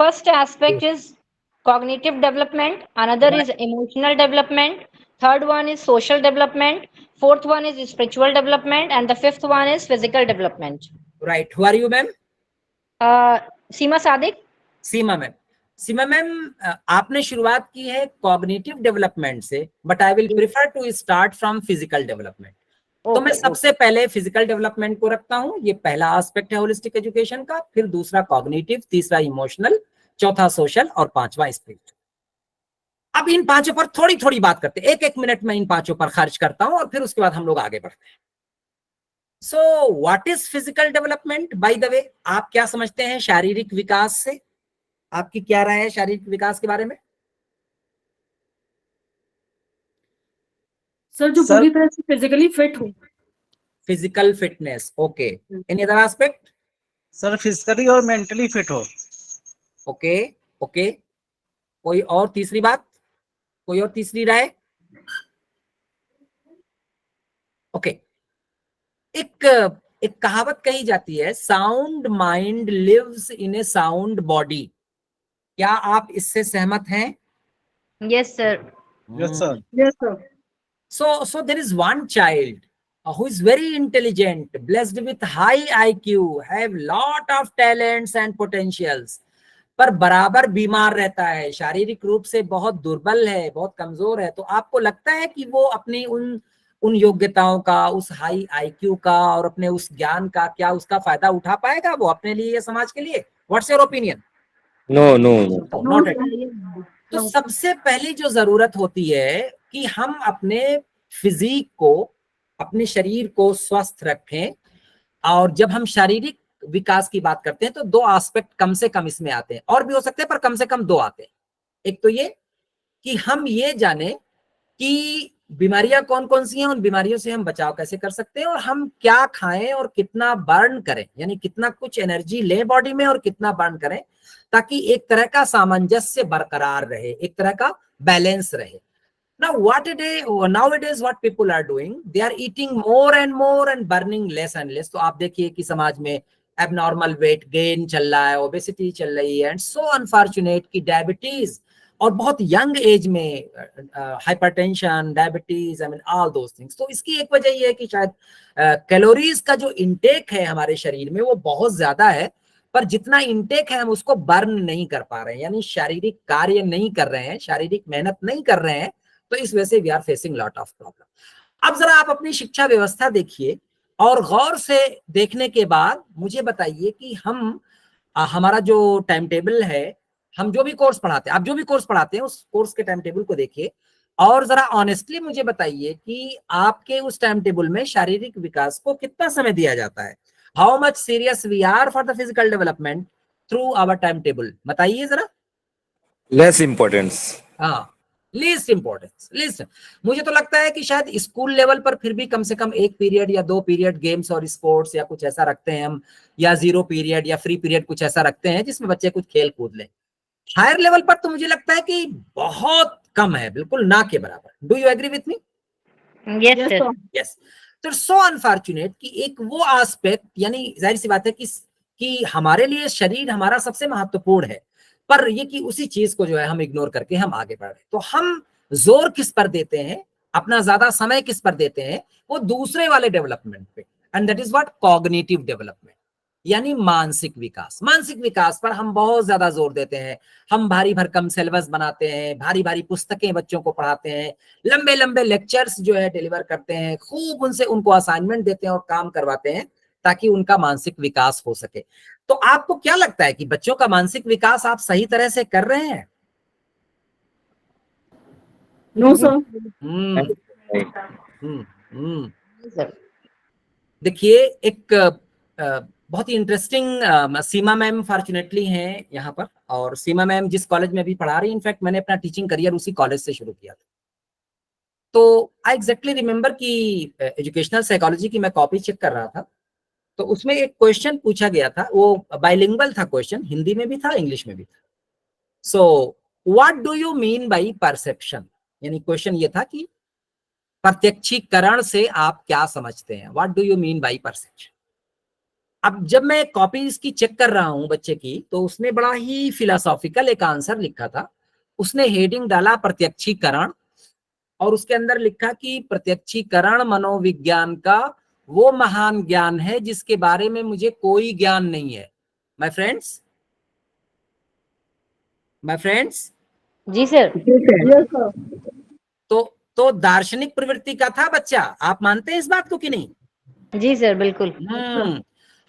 First aspect is cognitive development, another is emotional development, third one is social development, fourth one is spiritual development, and the fifth one is physical development. Right. Who are you, ma'am? Seema Sadiq. Seema ma'am. Seema ma'am, आपने शुरुआत की है cognitive development से, but I will prefer to start from physical development. तो मैं सबसे पहले physical development को रखता हूं, ये पहला एस्पेक्ट है होलिस्टिक एजुकेशन का, फिर दूसरा कॉग्निटिव, तीसरा इमोशनल, चौथा सोशल और पांचवा स्पिरिचुअल। अब इन पांचों पर थोड़ी थोड़ी बात करते हैं, एक मिनट में इन पांचों पर खर्च करता हूं और फिर उसके बाद हम लोग आगे बढ़ते हैं। So what is physical development? By the way, आप क्या समझते हैं शारीरिक विकास से? आपकी क्या राय है शारीरिक विकास के बारे में? सर, जो पूरी तरह से फिजिकली फिट हो। Physical fitness, okay. Any other aspect? Sir, physically और मेंटली फिट हो। Okay okay. कोई और तीसरी बात? कोई और तीसरी राय? ओके। एक कहावत कही जाती है, sound mind lives in a sound body. क्या आप इससे सहमत हैं? Yes, sir. Yes sir. Yes sir. So there is one child who is very intelligent, blessed with high IQ, have lot of talents and potentials, पर बराबर बीमार रहता है, शारीरिक रूप से बहुत दुर्बल है, बहुत कमजोर है। तो आपको लगता है कि वो अपनी उन योग्यताओं का, उस हाई IQ का और अपने उस ज्ञान का क्या उसका फायदा उठा पाएगा वो अपने लिए या समाज के लिए? What's your opinion? No, no, no. Not at. तो सबसे पहली जो जरूरत होती है कि हम अपने फिजिक को, अपने शरीर को स्वस्थ रखें। और जब हम शारीरिक विकास की बात करते हैं तो दो एस्पेक्ट कम से कम इसमें आते हैं, और भी हो सकते हैं पर कम से कम दो आते हैं। एक तो ये कि हम ये जाने कि बीमारियां कौन कौन सी हैं, उन बीमारियों से हम बचाव कैसे कर सकते हैं, और हम क्या खाएं और कितना बर्न करें, यानी कितना कुछ एनर्जी लें बॉडी में और कितना बर्न करें, ताकि एक तरह का सामंजस्य बरकरार रहे, एक तरह का बैलेंस रहे। nowadays what people are doing, they are eating more and more and burning less and less। तो आप देखिए कि समाज में एबनॉर्मल वेट गेन चल रहा है, ओबेसिटी चल रही है, एंड सो अनफॉर्चुनेट की डायबिटीज, और बहुत यंग एज में hypertension, diabetes, I mean all those things. तो इसकी एक वजह यह है कि शायद कैलोरीज का जो इंटेक है हमारे शरीर में वो बहुत ज्यादा है, पर जितना इंटेक है हम उसको बर्न नहीं कर पा रहे हैं, यानी शारीरिक कार्य नहीं कर रहे हैं, शारीरिक मेहनत नहीं कर रहे हैं। तो इस वजह से we are facing lot of problem. अब जरा आप अपनी शिक्षा व्यवस्था देखिए और गौर से देखने के बाद मुझे बताइए कि हम हमारा जो टाइम टेबल है, हम जो भी कोर्स पढ़ाते हैं, आप जो भी कोर्स पढ़ाते हैं उस कोर्स के टाइम टेबल को देखिए और जरा ऑनेस्टली मुझे बताइए कि आपके उस टाइम टेबल में शारीरिक विकास को कितना समय दिया जाता है। How much serious we are for the physical development through our time table, बताइए जरा। Less importance. हाँ, लीस्ट इंपॉर्टेंस, लीस्ट। मुझे तो लगता है कि शायद स्कूल लेवल पर फिर भी कम से कम 1 पीरियड या 2 पीरियड गेम्स और स्पोर्ट्स या कुछ ऐसा रखते हैं हम, या 0 पीरियड या फ्री पीरियड कुछ ऐसा रखते हैं जिसमें बच्चे कुछ खेल कूद लें। हायर लेवल पर तो मुझे लगता है कि बहुत कम है, बिल्कुल ना के बराबर। Do you agree with me? Yes, sir. Yes. तो सो अनफॉर्चुनेट कि एक वो एस्पेक्ट, यानी जाहिर सी बात है कि हमारे लिए शरीर हमारा सबसे महत्वपूर्ण है, पर ये कि उसी चीज को जो है हम इग्नोर करके हम आगे बढ़ रहे हैं। तो हम जोर किस पर देते हैं, अपना ज्यादा समय किस पर देते हैं, वो दूसरे वाले डेवलपमेंट पे, and that is what cognitive development, यानी मानसिक विकास। मानसिक विकास पर हम बहुत ज्यादा जोर देते हैं। हम भारी भरकम सिलेबस बनाते हैं, भारी भारी पुस्तकें बच्चों को पढ़ाते हैं, लंबे लंबे लेक्चर्स जो है डिलीवर करते हैं, खूब उनको असाइनमेंट देते हैं और काम करवाते हैं ताकि उनका मानसिक विकास हो सके। तो आपको क्या लगता है कि बच्चों का मानसिक विकास आप सही तरह से कर रहे हैं? No sir. देखिए, एक बहुत ही इंटरेस्टिंग सीमा मैम फॉर्चुनेटली हैं यहाँ पर, और सीमा मैम जिस कॉलेज में भी पढ़ा रही है, इनफैक्ट मैंने अपना टीचिंग करियर उसी कॉलेज से शुरू किया था। तो आई एग्जैक्टली रिमेम्बर कि एजुकेशनल साइकोलॉजी की मैं कॉपी चेक कर रहा था, तो उसमें एक क्वेश्चन पूछा गया था, वो बाइलिंगुअल था क्वेश्चन, हिंदी में भी था, इंग्लिश में भी था। So what do you mean by perception, यानी क्वेश्चन ये था कि प्रत्यक्षीकरण से आप क्या समझते हैं, what do you mean by perception. अब जब मैं कॉपी इसकी चेक कर रहा हूं बच्चे की, तो उसने बड़ा ही फिलोसॉफिकल एक आंसर लिखा था। उसने हेडिंग डाला प्रत्यक्षीकरण, और उसके अंदर लिखा कि प्रत्यक्षीकरण मनोविज्ञान का वो महान ज्ञान है जिसके बारे में मुझे कोई ज्ञान नहीं है। माय फ्रेंड्स जी सर। Yes sir. तो दार्शनिक प्रवृत्ति का था बच्चा, आप मानते हैं इस बात को कि नहीं? जी सर बिल्कुल।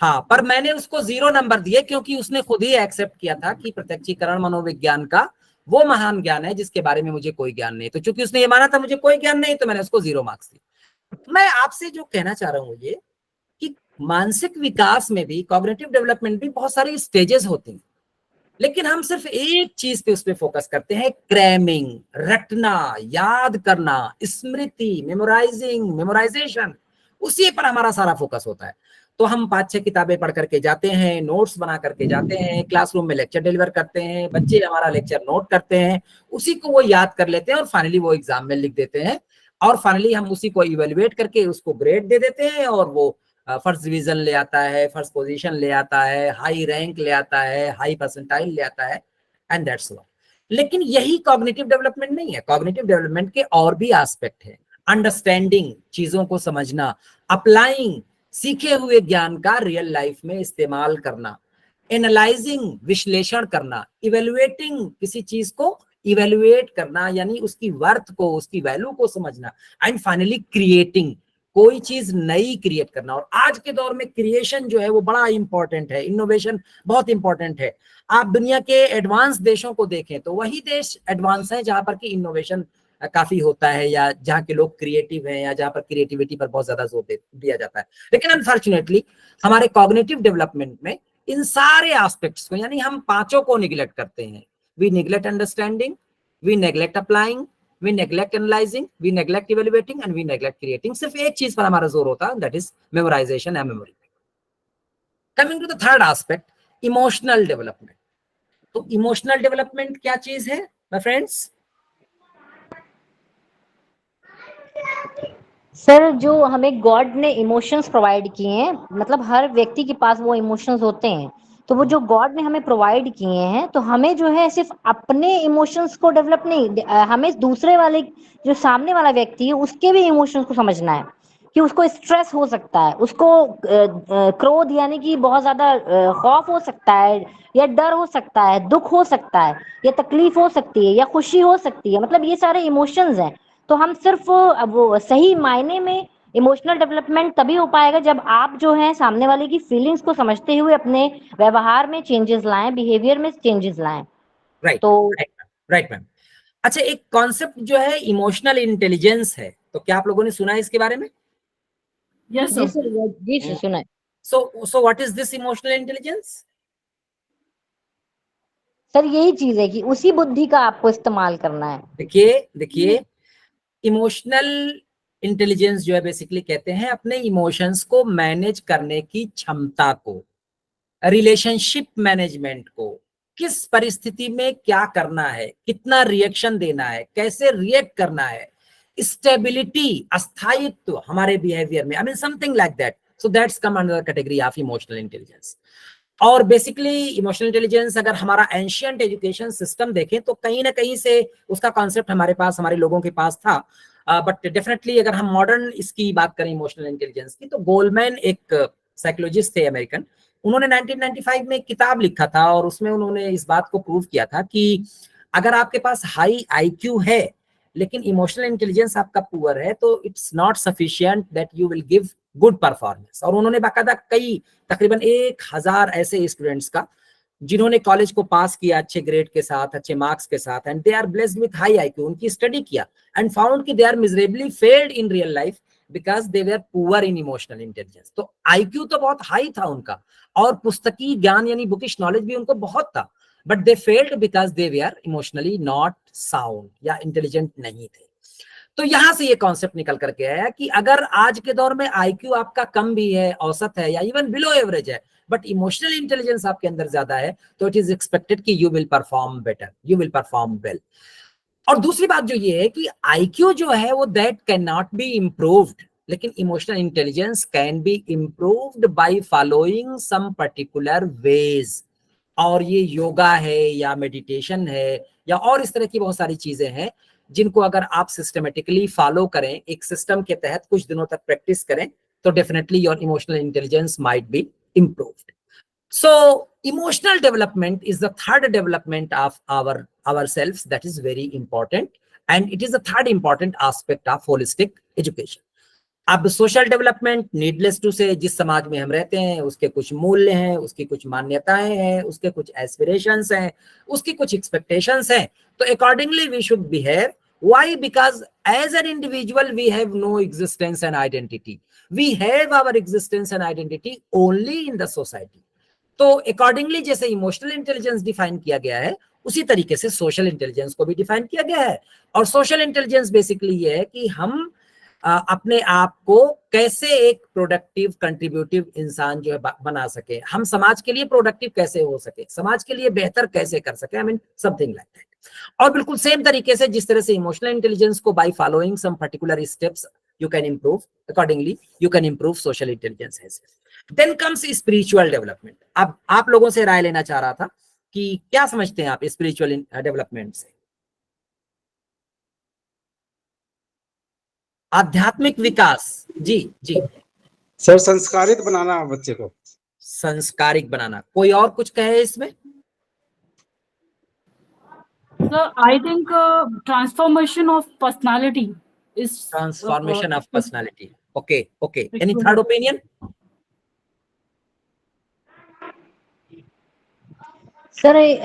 हाँ, पर मैंने उसको 0 नंबर दिए क्योंकि उसने खुद ही एक्सेप्ट किया था कि प्रत्यक्षीकरण मनोविज्ञान का वो महान ज्ञान है जिसके बारे में मुझे कोई ज्ञान नहीं। तो चूंकि उसने ये माना था मुझे कोई ज्ञान नहीं, तो मैंने उसको 0 मार्क्स दिए। मैं आपसे जो कहना चाह रहा हूं ये कि मानसिक विकास में भी, कॉग्निटिव डेवलपमेंट भी बहुत सारी स्टेजेस होती हैं, लेकिन हम सिर्फ एक चीज पे उस पे फोकस करते हैं, क्रैमिंग, रटना, याद करना, स्मृति, मेमोराइजेशन, उसी पर हमारा सारा फोकस होता है। तो हम 5-6 किताबें पढ़ करके जाते हैं, नोट्स बना करके जाते हैं, क्लासरूम में लेक्चर डिलीवर करते हैं, बच्चे हमारा लेक्चर नोट करते हैं, उसी को वो याद कर लेते हैं और फाइनली वो एग्जाम में लिख देते हैं, और फाइनली हम उसी को इवेल्युएट करके उसको ग्रेड दे देते हैं, और वो फर्स्ट डिवीजन ले आता है, फर्स्ट पोजीशन ले आता है, हाई रैंक ले आता है, हाई परसेंटाइल ले आता है, एंड दैट्स ऑल। लेकिन यही कॉग्निटिव डेवलपमेंट नहीं है। कॉग्निटिव डेवलपमेंट के और भी एस्पेक्ट है, अंडरस्टैंडिंग, चीजों को समझना, अप्लाइंग, सीखे हुए ज्ञान का रियल लाइफ में इस्तेमाल करना, एनालाइजिंग, विश्लेषण करना, इवेल्युएटिंग, किसी चीज को इवेल्युएट करना, यानी उसकी वर्थ को, उसकी वैल्यू को समझना, एंड फाइनली क्रिएटिंग, कोई चीज नई क्रिएट करना। और आज के दौर में क्रिएशन जो है वो बड़ा इंपॉर्टेंट है, इनोवेशन बहुत इंपॉर्टेंट है। आप दुनिया के एडवांस देशों को देखें तो वही देश एडवांस है जहां पर कि इनोवेशन काफी होता है, या जहाँ के लोग क्रिएटिव हैं, या जहाँ पर क्रिएटिविटी पर बहुत ज्यादा जोर दिया जाता है। लेकिन अनफॉर्चुनेटली हमारे कॉग्निटिव डेवलपमेंट में इन सारे एस्पेक्ट्स को, यानी हम 5 को निग्लेक्ट करते हैं। We neglect understanding, we neglect applying, we neglect analyzing, we neglect evaluating, and we neglect creating। सिर्फ एक चीज पर हमारा जोर होता है, that is memorization and memory। Coming to the third aspect, emotional development। तो emotional development क्या चीज है my friends? सर जो हमें गॉड ने इमोशंस प्रोवाइड किए हैं, मतलब हर व्यक्ति के पास वो इमोशंस होते हैं, तो वो जो गॉड ने हमें प्रोवाइड किए हैं, तो हमें जो है सिर्फ अपने इमोशंस को डेवलप नहीं, हमें दूसरे वाले, जो सामने वाला व्यक्ति है, उसके भी इमोशंस को समझना है कि उसको स्ट्रेस हो सकता है, उसको क्रोध यानी कि बहुत ज्यादा खौफ हो सकता है, या डर हो सकता है, दुख हो सकता है, या तकलीफ हो सकती है, या खुशी हो सकती है, मतलब ये सारे इमोशंस हैं। तो हम सिर्फ वो सही मायने में इमोशनल डेवलपमेंट तभी हो पाएगा जब आप जो है सामने वाले की फीलिंग्स को समझते हुए अपने व्यवहार में चेंजेस लाएं, बिहेवियर में चेंजेस लाएं। राइट, तो राइट मैम। अच्छा, एक कॉन्सेप्ट जो है इमोशनल इंटेलिजेंस है, तो क्या आप लोगों ने सुना है इसके बारे में? यस जी सर। सर, जी सर सुना है। So what is this emotional intelligence? Sir यही चीज है कि उसी बुद्धि का आपको इस्तेमाल करना है। देखिए इमोशनल इंटेलिजेंस जो है बेसिकली कहते हैं अपने इमोशंस को मैनेज करने की क्षमता को, रिलेशनशिप मैनेजमेंट को, किस परिस्थिति में क्या करना है, कितना रिएक्शन देना है, कैसे रिएक्ट करना है, स्टेबिलिटी, अस्थायित्व हमारे बिहेवियर में, आई mean something like that. So that's come under the category of emotional intelligence. और बेसिकली इमोशनल इंटेलिजेंस अगर हमारा एंशिएंट एजुकेशन सिस्टम देखें तो कहीं ना कहीं से उसका कॉन्सेप्ट हमारे पास, हमारे लोगों के पास था. बट डेफिनेटली अगर हम मॉडर्न इसकी बात करें इमोशनल इंटेलिजेंस की, तो गोलमैन एक साइकोलॉजिस्ट थे अमेरिकन. उन्होंने 1995 में एक किताब लिखा था और उसमें उन्होंने इस बात को प्रूव किया था कि अगर आपके पास हाई आईक्यू है लेकिन इमोशनल इंटेलिजेंस आपका पुअर है तो it's not sufficient that you will give good performance. और उन्होंने बाकायदा कई तकरीबन 1000 ऐसे स्टूडेंट्स का जिन्होंने कॉलेज को पास किया अच्छे ग्रेड के साथ, अच्छे मार्क्स के साथ, and they are blessed with high IQ, उनकी स्टडी किया एंड फाउंड कि they are miserably failed in real life because they were poor in emotional intelligence. तो आईक्यू तो बहुत हाई था उनका और पुस्तकी ज्ञान यानी बुकिश नॉलेज भी उनको बहुत था, but they failed because they were emotionally not sound या इंटेलिजेंट नहीं थे. तो यहां से ये कॉन्सेप्ट निकल करके आया कि अगर आज के दौर में आईक्यू आपका कम भी है, औसत है या इवन बिलो एवरेज है, बट इमोशनल इंटेलिजेंस आपके अंदर ज्यादा है, तो इट इज एक्सपेक्टेड कि you will perform better, you will perform well. और दूसरी बात जो ये है कि आईक्यू जो है वो that can not be improved, लेकिन emotional intelligence can be improved by following some particular ways. और ये योगा है या मेडिटेशन है या और इस तरह की बहुत सारी चीजें हैं जिनको अगर आप सिस्टमेटिकली फॉलो करें, एक सिस्टम के तहत कुछ दिनों तक प्रैक्टिस करें, तो definitely your emotional intelligence might be improved. So emotional development is the third development of ourselves that is very important, and it is the third important aspect of holistic education. अब social development needless to से जिस समाज में हम रहते हैं उसके कुछ मूल्य हैं, उसकी कुछ मान्यताएं हैं, उसके कुछ एस्पिरेशंस हैं, उसकी कुछ एक्सपेक्टेशंस हैं. तो accordingly we should behave. Why? Because as an individual we have no existence and identity. We have our existence and identity only in the society. तो अकॉर्डिंगली जैसे इमोशनल इंटेलिजेंस डिफाइन किया गया है उसी तरीके से सोशल इंटेलिजेंस को भी डिफाइन किया गया है. और सोशल इंटेलिजेंस बेसिकली ये है कि हम अपने आप को कैसे एक प्रोडक्टिव कंट्रीब्यूटिव इंसान जो है बना सके, हम समाज के लिए प्रोडक्टिव कैसे हो सके, समाज के लिए बेहतर कैसे कर सके, I mean something like that. और बिल्कुल सेम तरीके से जिस तरह से इमोशनल इंटेलिजेंस को by following some particular steps you can improve, accordingly you can improve social intelligence as well. Then comes spiritual development. अब आप लोगों से राय लेना चाह रहा था कि क्या समझते हैं आप स्पिरिचुअल डेवलपमेंट से? आध्यात्मिक विकास. जी जी सर, संस्कारित बनाना बच्चे को. संस्कारिक बनाना. कोई और कुछ कहे इसमें? Sir, I think transformation of personality is Transformation of personality. Okay, okay. Any third opinion? Sir ये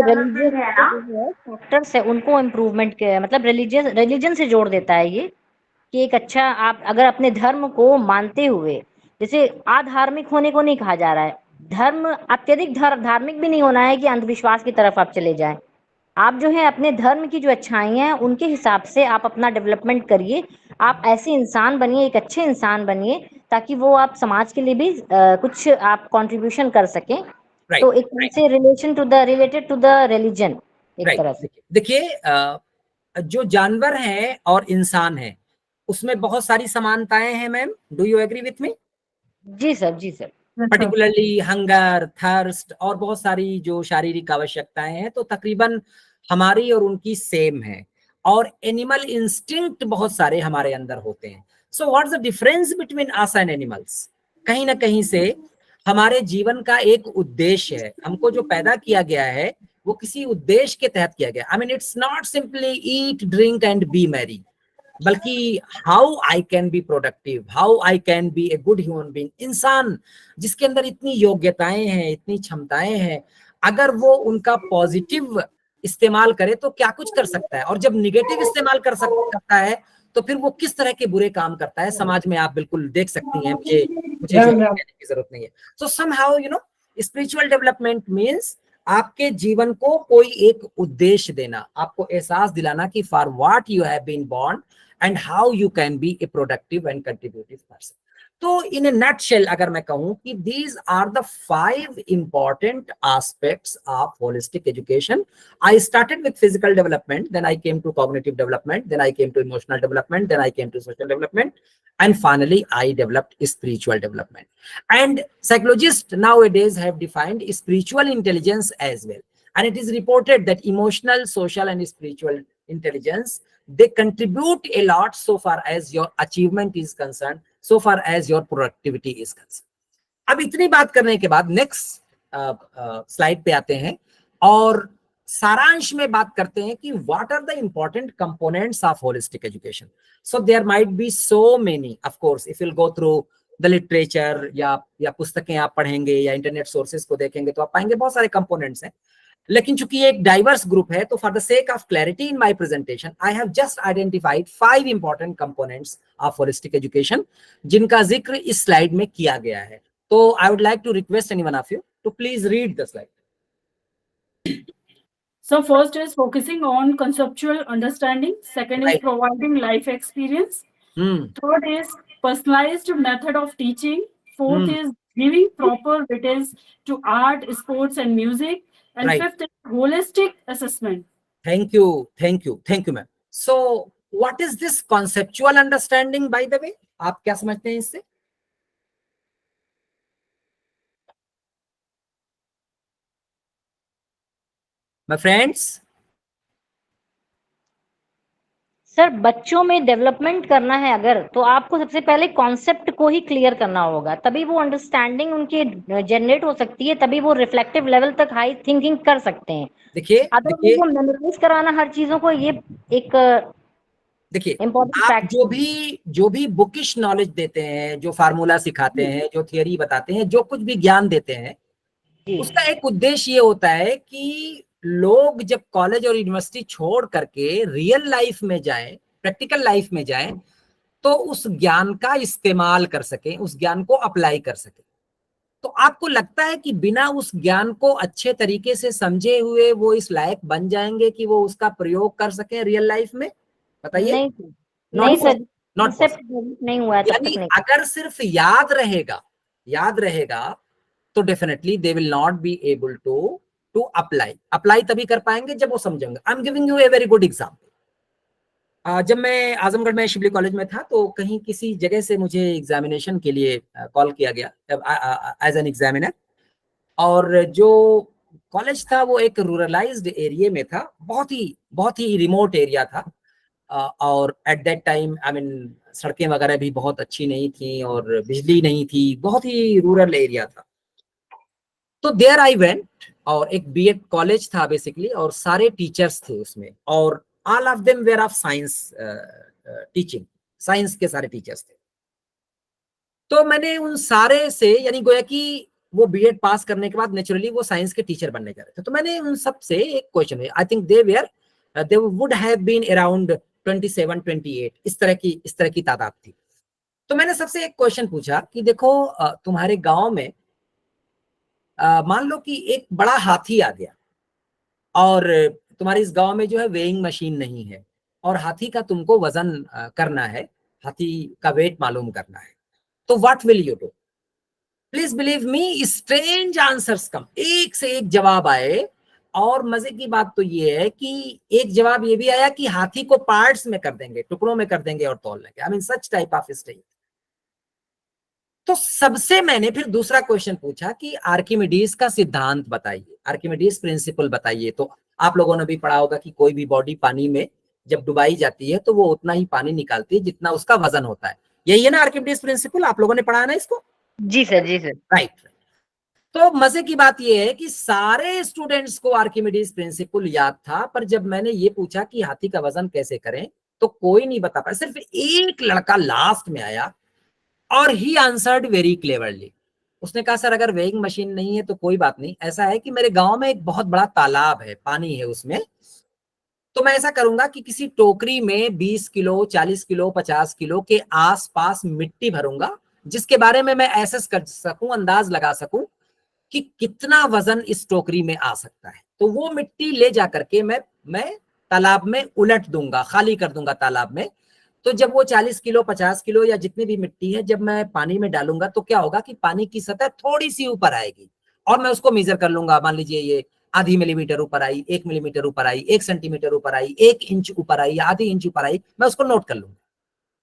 रिलीजियस फैक्टर्स है उनको इम्प्रूवमेंट के मतलब रिलीजन से जोड़ देता है ये कि एक अच्छा आप अगर अपने धर्म को मानते हुए, जैसे अधार्मिक होने को नहीं कहा जा रहा है, धर्म अत्यधिक धार्मिक भी नहीं होना है कि अंधविश्वास की तरफ आप चले जाएं. आप जो है अपने धर्म की जो अच्छाई हैं उनके हिसाब से आप अपना डेवलपमेंट करिए. आप ऐसे इंसान बनिए, एक अच्छे इंसान बनिए ताकि वो आप समाज के लिए भी कुछ आप कंट्रीब्यूशन कर सकें. तो एक तरह से रिलेटेड टू द रिलीजन एक तरह से. देखिए जो जानवर हैं और इंसान हैं उसमें बहुत सारी समानताएं हैं ma'am. Do you agree with me? जी सर, जी सर. पर्टिकुलरली हंगर, थर्स्ट और बहुत सारी जो शारीरिक आवश्यकताएं हैं तो तकरीबन हमारी और उनकी सेम है. और एनिमल इंस्टिंक्ट बहुत सारे हमारे अंदर होते हैं. So what's the difference between us and animals? कहीं ना कहीं से हमारे जीवन का एक उद्देश्य है. हमको जो पैदा किया गया है वो किसी उद्देश्य के तहत किया गया. I mean it's not simply eat, drink and be merry, बल्कि how I can be productive, how I can be a good human being. इंसान जिसके अंदर इतनी योग्यताएं हैं, इतनी क्षमताएं हैं, अगर वो उनका पॉजिटिव इस्तेमाल करे तो क्या कुछ कर सकता है. और जब निगेटिव इस्तेमाल कर सकता है तो फिर वो किस तरह के बुरे काम करता है समाज में आप बिल्कुल देख सकती हैं. मुझे कहने की जरूरत नहीं है. सो somehow you know spiritual development means आपके जीवन को कोई एक उद्देश्य देना, आपको एहसास दिलाना कि for what you have been born and how you can be a productive and contributive person. तो इन ए नटशेल अगर मैं कहूं कि these are the 5 important aspects of holistic education. I started with physical development, then I came to cognitive development, then I came to emotional development, then I came to social development, and finally I developed spiritual development. And psychologists nowadays have defined spiritual intelligence as well. And it is reported that emotional, social, and spiritual intelligence, they contribute a lot so far as your achievement is concerned, so far as your productivity is concerned. अब इतनी बात करने के बाद next slide पे आते हैं और सारांश में बात करते हैं कि what are the important components of holistic education. So there might be so many, of course if you will go through the literature या पुस्तकें आप पढ़ेंगे या इंटरनेट सोर्सेज को देखेंगे तो आप पाएंगे बहुत सारे कंपोनेंट्स हैं. लेकिन चूंकि ये एक डाइवर्स ग्रुप है तो for the sake of clarity in my presentation I have just identified 5 important components of holistic education जिनका जिक्र इस स्लाइड में किया गया है. तो I would like to request anyone of you to please read the slide. So first is focusing on conceptual understanding. Second is Right. providing life experience. Third is personalized method of teaching. Fourth is giving proper weightage to art, sports, and music. And Right. fifth is holistic assessment. Thank you, ma'am. So, what is this conceptual understanding, by the way? आप क्या समझते हैं इससे? My friends, sir बच्चों में development करना है अगर, तो आपको सबसे पहले कॉन्सेप्ट को ही क्लियर करना होगा, तभी वो अंडरस्टैंडिंग उनकी जनरेट हो सकती है, तभी वो रिफ्लेक्टिव लेवल तक हाई थिंकिंग कर सकते हैं. देखिए अगर वो मेमोराइज कराना हर चीजों को, ये एक देखिए इम्पोर्टेंट आप फैक्ट. जो भी बुकिश नॉलेज देते हैं, जो फार्मूला सिखाते हैं, जो थियरी बताते हैं, जो कुछ भी ज्ञान देते हैं, उसका एक उद्देश्य ये होता है कि लोग जब कॉलेज और यूनिवर्सिटी छोड़ करके रियल लाइफ में जाएं, प्रैक्टिकल लाइफ में जाएं, तो उस ज्ञान का इस्तेमाल कर सकें, उस ज्ञान को अप्लाई कर सकें. तो आपको लगता है कि बिना उस ज्ञान को अच्छे तरीके से समझे हुए वो इस लायक बन जाएंगे कि वो उसका प्रयोग कर सकें रियल लाइफ में? बताइए. नहीं सर, नहीं हुआ है तब तक नहीं. अगर सिर्फ याद रहेगा तो definitely they will not be able to apply तभी कर पाएंगे जब वो समझेंगे. I am giving you a very good example. जब मैं आजमगढ़ में शिबली कॉलेज में था तो कहीं किसी जगह से मुझे एग्जामिनेशन के लिए कॉल किया गया एज एन एग्जामिनर, और जो कॉलेज था वो एक रूरलाइज्ड एरिया में था, बहुत ही रिमोट एरिया था. और at that time I mean सड़कें वगैरह भी बहुत अच्छी नहीं थी और बिजली नहीं थी, बहुत ही रूरल एरिया था. तो देयर आई वेंट, और एक बीएड कॉलेज था बेसिकली, और सारे टीचर्स थे उसमें, और all of them were of science teaching, science के सारे टीचर्स थे. तो मैंने उन सारे से, यानी गोया कि वो बीएड पास करने के बाद नेचुरली वो साइंस के टीचर बनने जा रहे थे, तो मैंने उन सब से एक क्वेश्चन है, I think they would have been around 27-28, इस तरह की तादाद थी. तो मैंने सबसे एक क्वेश्चन पूछा कि देखो तुम्हारे गांव में मान लो कि एक बड़ा हाथी आ गया और तुम्हारे इस गांव में जो है वेइंग मशीन नहीं है, और हाथी का तुमको वजन करना है, हाथी का वेट मालूम करना है, तो what will you do? Please believe me, strange answers come, एक से एक जवाब आए. और मजे की बात तो ये है कि एक जवाब ये भी आया कि हाथी को पार्ट्स में कर देंगे, टुकड़ों में कर देंगे और तौल लेंगे. आई mean such type of stage. तो सबसे मैंने फिर दूसरा क्वेश्चन पूछा कि आर्किमिडीज का सिद्धांत बताइए, आर्किमिडीज प्रिंसिपल बताइए. तो आप लोगों ने भी पढ़ा होगा कि कोई भी बॉडी पानी में जब डुबाई जाती है तो वो उतना ही पानी निकालती है जितना उसका वजन होता है. यही है ना आर्किमिडीज प्रिंसिपल? आप लोगों ने पढ़ा है ना इसको? जी सर. राइट. तो मजे की बात यह है कि सारे स्टूडेंट्स को आर्किमिडीज प्रिंसिपल याद था, पर जब मैंने ये पूछा कि हाथी का वजन कैसे करें तो कोई नहीं बता पाया. सिर्फ एक लड़का लास्ट में आया और ही आंसर्ड वेरी क्लेवरली. उसने कहा सर अगर वेइंग मशीन नहीं है तो कोई बात नहीं, ऐसा है कि मेरे गांव में एक बहुत बड़ा तालाब है, पानी है उसमें, तो मैं ऐसा करूंगा कि किसी टोकरी में 20 किलो 40 किलो 50 किलो के आसपास मिट्टी भरूंगा, जिसके बारे में मैं एसेस कर सकूं, अंदाज लगा सकूं कि कितना वजन इस टोकरी में आ सकता है. तो वो मिट्टी ले जा करके मैं तालाब में उलट दूंगा, खाली कर दूंगा तालाब में, तो जब वो 40 किलो 50 किलो या जितनी भी मिट्टी है जब मैं पानी में डालूंगा तो क्या होगा कि पानी की सतह थोड़ी सी ऊपर आएगी और मैं उसको मेजर कर लूंगा। मान लीजिए ये आधी मिलीमीटर ऊपर आई, 1 मिलीमीटर ऊपर आई, 1 सेंटीमीटर ऊपर आई, 1 इंच ऊपर आई, आधी इंच ऊपर आई, मैं उसको नोट कर लूंगा।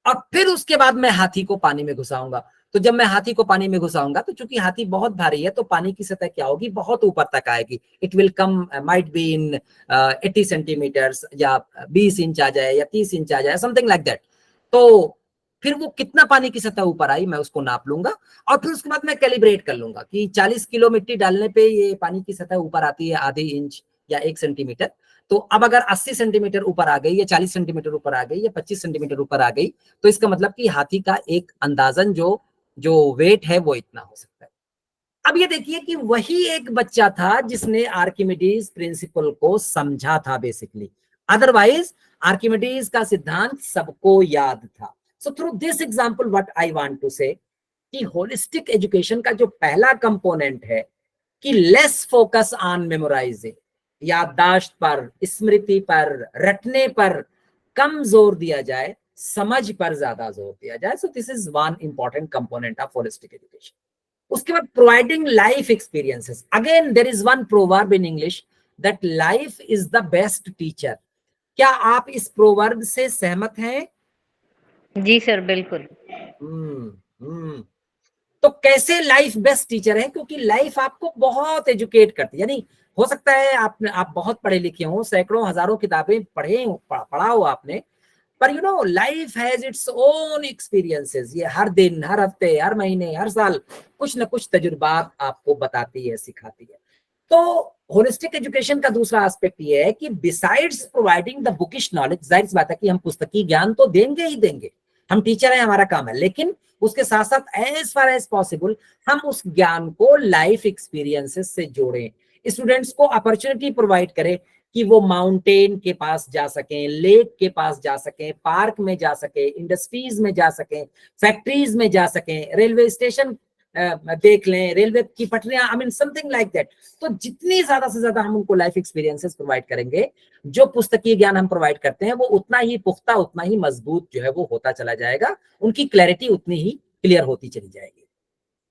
और फिर उसके बाद मैं हाथी को पानी में घुसाऊंगा। तो जब मैं हाथी को पानी में घुसाऊंगा तो चूंकि हाथी बहुत भारी है तो पानी की सतह क्या होगी, बहुत ऊपर तक आएगी। It will come might be in 80 centimetres या 20 इंच आ जाए या 30 इंच आ जाए, समथिंग लाइक दैट। तो फिर वो कितना पानी की सतह ऊपर आई मैं उसको नाप लूंगा और फिर उसके बाद मैं कैलिब्रेट कर लूंगा कि 40 किलो मिट्टी डालने पे ये पानी की सतह ऊपर आती है आधे इंच या 1 सेंटीमीटर। तो अब अगर 80 सेंटीमीटर ऊपर आ गई या 40 सेंटीमीटर ऊपर आ गई या 25 सेंटीमीटर ऊपर आ गई तो इसका मतलब कि हाथी का एक अंदाजन जो वेट है वो इतना हो सकता है। अब ये देखिए कि वही एक बच्चा था जिसने आर्किमिडीज प्रिंसिपल को समझा था बेसिकली, अदरवाइज आर्किमिडीज का सिद्धांत सबको याद था। So through this example what I want to say कि होलिस्टिक एजुकेशन का जो पहला कंपोनेंट है कि लेस फोकस ऑन मेमोराइजिंग, याददाश्त पर, स्मृति पर, रटने पर कम जोर दिया जाए, समझ पर ज्यादा जोर दिया जाए। So this is one important component of holistic education. उसके बाद providing life experiences. Again there is one proverb in English that life is the best teacher. क्या आप इस प्रोवर्ब से सहमत हैं? जी सर, बिल्कुल। तो कैसे लाइफ बेस्ट टीचर है? क्योंकि लाइफ आपको बहुत एजुकेट करती है। यानी हो सकता है आप बहुत पढ़े लिखे हो, सैकड़ों हजारों किताबें पढ़ा हो आपने, पर you know life has its own experiences. ये हर दिन, हर हफ्ते, हर महीने, हर साल कुछ ना कुछ तजुर्बात आपको बताती है, सिखाती है। तो होलिस्टिक एजुकेशन का दूसरा एस्पेक्ट ये है कि besides providing the bookish knowledge, जाहिर सी बात है कि हम पुस्तकी ज्ञान तो देंगे ही देंगे, हम टीचर हैं, हमारा काम है, लेकिन उसके साथ साथ एज फार एज पॉसिबल हम उस ज्ञान को लाइफ एक्सपीरियंसेस से जोड़ें, स्टूडेंट्स को अपॉर्चुनिटी प्रोवाइड करें कि वो माउंटेन के पास जा सकें, लेक के पास जा सकें, पार्क में जा सकें, इंडस्ट्रीज में जा सकें, फैक्ट्रीज में जा सकें, रेलवे स्टेशन देख लें, रेलवे की पटरियां, आई मीन समथिंग लाइक दैट। तो जितनी ज्यादा से ज्यादा हम उनको लाइफ एक्सपीरियंसेस प्रोवाइड करेंगे, जो पुस्तकीय ज्ञान हम प्रोवाइड करते हैं वो उतना ही पुख्ता, उतना ही मजबूत जो है वो होता चला जाएगा, उनकी क्लैरिटी उतनी ही क्लियर होती चली जाएगी।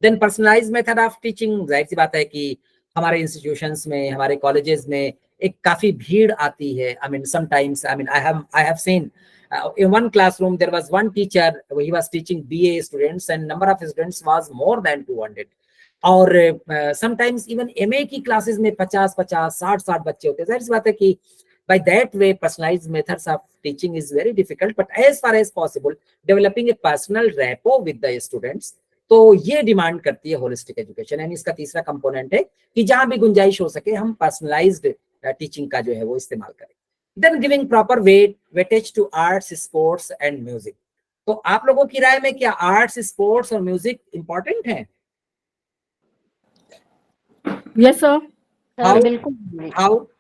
Then personalise method of teaching. जाहिर सी बात है कि हमारे इंस्टीट्यूशंस में, हमारे कॉलेजेस में एक काफी भीड़ आती है। I mean sometimes, I mean I have seen in one classroom there was one teacher, he was teaching BA students and number of students was more than 200, और sometimes even MA की classes में 50 60 बच्चे होते हैं। जाहिर सी बात है कि by that way personalized methods of teaching is very difficult, but as far as possible developing a personal rapport with the students, तो ये डिमांड करती है होलिस्टिक एजुकेशन। यानी इसका तीसरा कंपोनेंट है कि जहां भी गुंजाइश हो सके हम पर्सनलाइज्ड टीचिंग का जो है वो इस्तेमाल करें। Then giving proper weightage to arts, sports and music. तो आप लोगों की राय में क्या आर्ट्स, स्पोर्ट्स और म्यूजिक इंपॉर्टेंट है? Yes sir. बिल्कुल।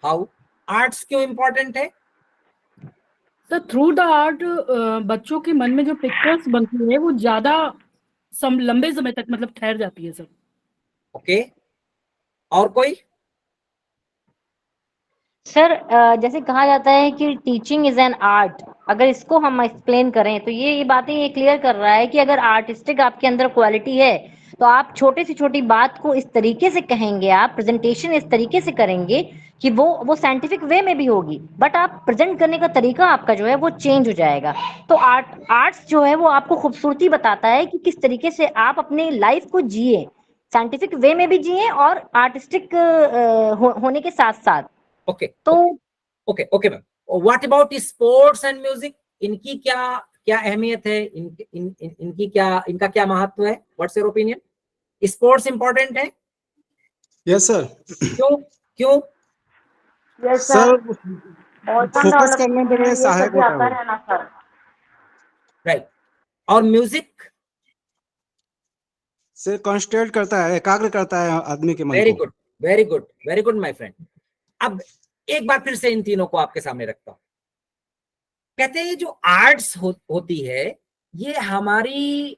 How आर्ट्स क्यों इंपॉर्टेंट है? सर थ्रू द आर्ट बच्चों के मन में जो पिक्चर्स बनती है वो ज्यादा लंबे समय तक मतलब ठहर जाती है सर। ओके, और कोई? सर जैसे कहा जाता है कि टीचिंग इज एन आर्ट, अगर इसको हम एक्सप्लेन करें तो ये बातें ये क्लियर कर रहा है कि अगर आर्टिस्टिक आपके अंदर क्वालिटी है तो आप छोटी से छोटी बात को इस तरीके से कहेंगे, आप प्रेजेंटेशन इस तरीके से करेंगे कि वो साइंटिफिक वे में भी होगी, बट आप प्रेजेंट करने का तरीका आपका जो है वो चेंज हो जाएगा। तो आर्ट्स जो है वो आपको खूबसूरती बताता है कि किस तरीके से आप अपने लाइफ को जिए, साइंटिफिक वे में भी जिए और आर्टिस्टिक होने के साथ साथ। ओके तो okay ma'am, what about sports and music? इनकी क्या अहमियत है? इनका क्या महत्व है? What's your opinion? Sports important है? Yes sir. क्यों? यस सर सर, फोकस करने में सहायक होता है ना सर। राइट। और म्यूजिक से कंसंट्रेट करता है, एकाग्र करता है आदमी के मन को। Very good my friend. अब एक बार फिर से इन तीनों को आपके सामने रखता हूं। कहते हैं जो आर्ट्स होती है ये हमारे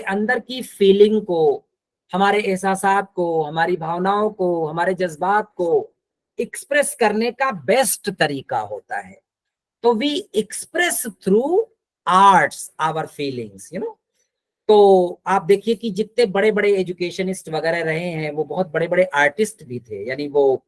अंदर की फीलिंग को, हमारे एहसासात को, हमारी भावनाओं को, हमारे जज्बात को एक्सप्रेस करने का बेस्ट तरीका होता है। तो we express through arts our feelings, you know. तो आप देखिए कि जितने बड़े बड़े एजुकेशनिस्ट वगैरह रहे हैं वो बहुत बड़े बड़े आर्टिस्ट भी थे, यानी वो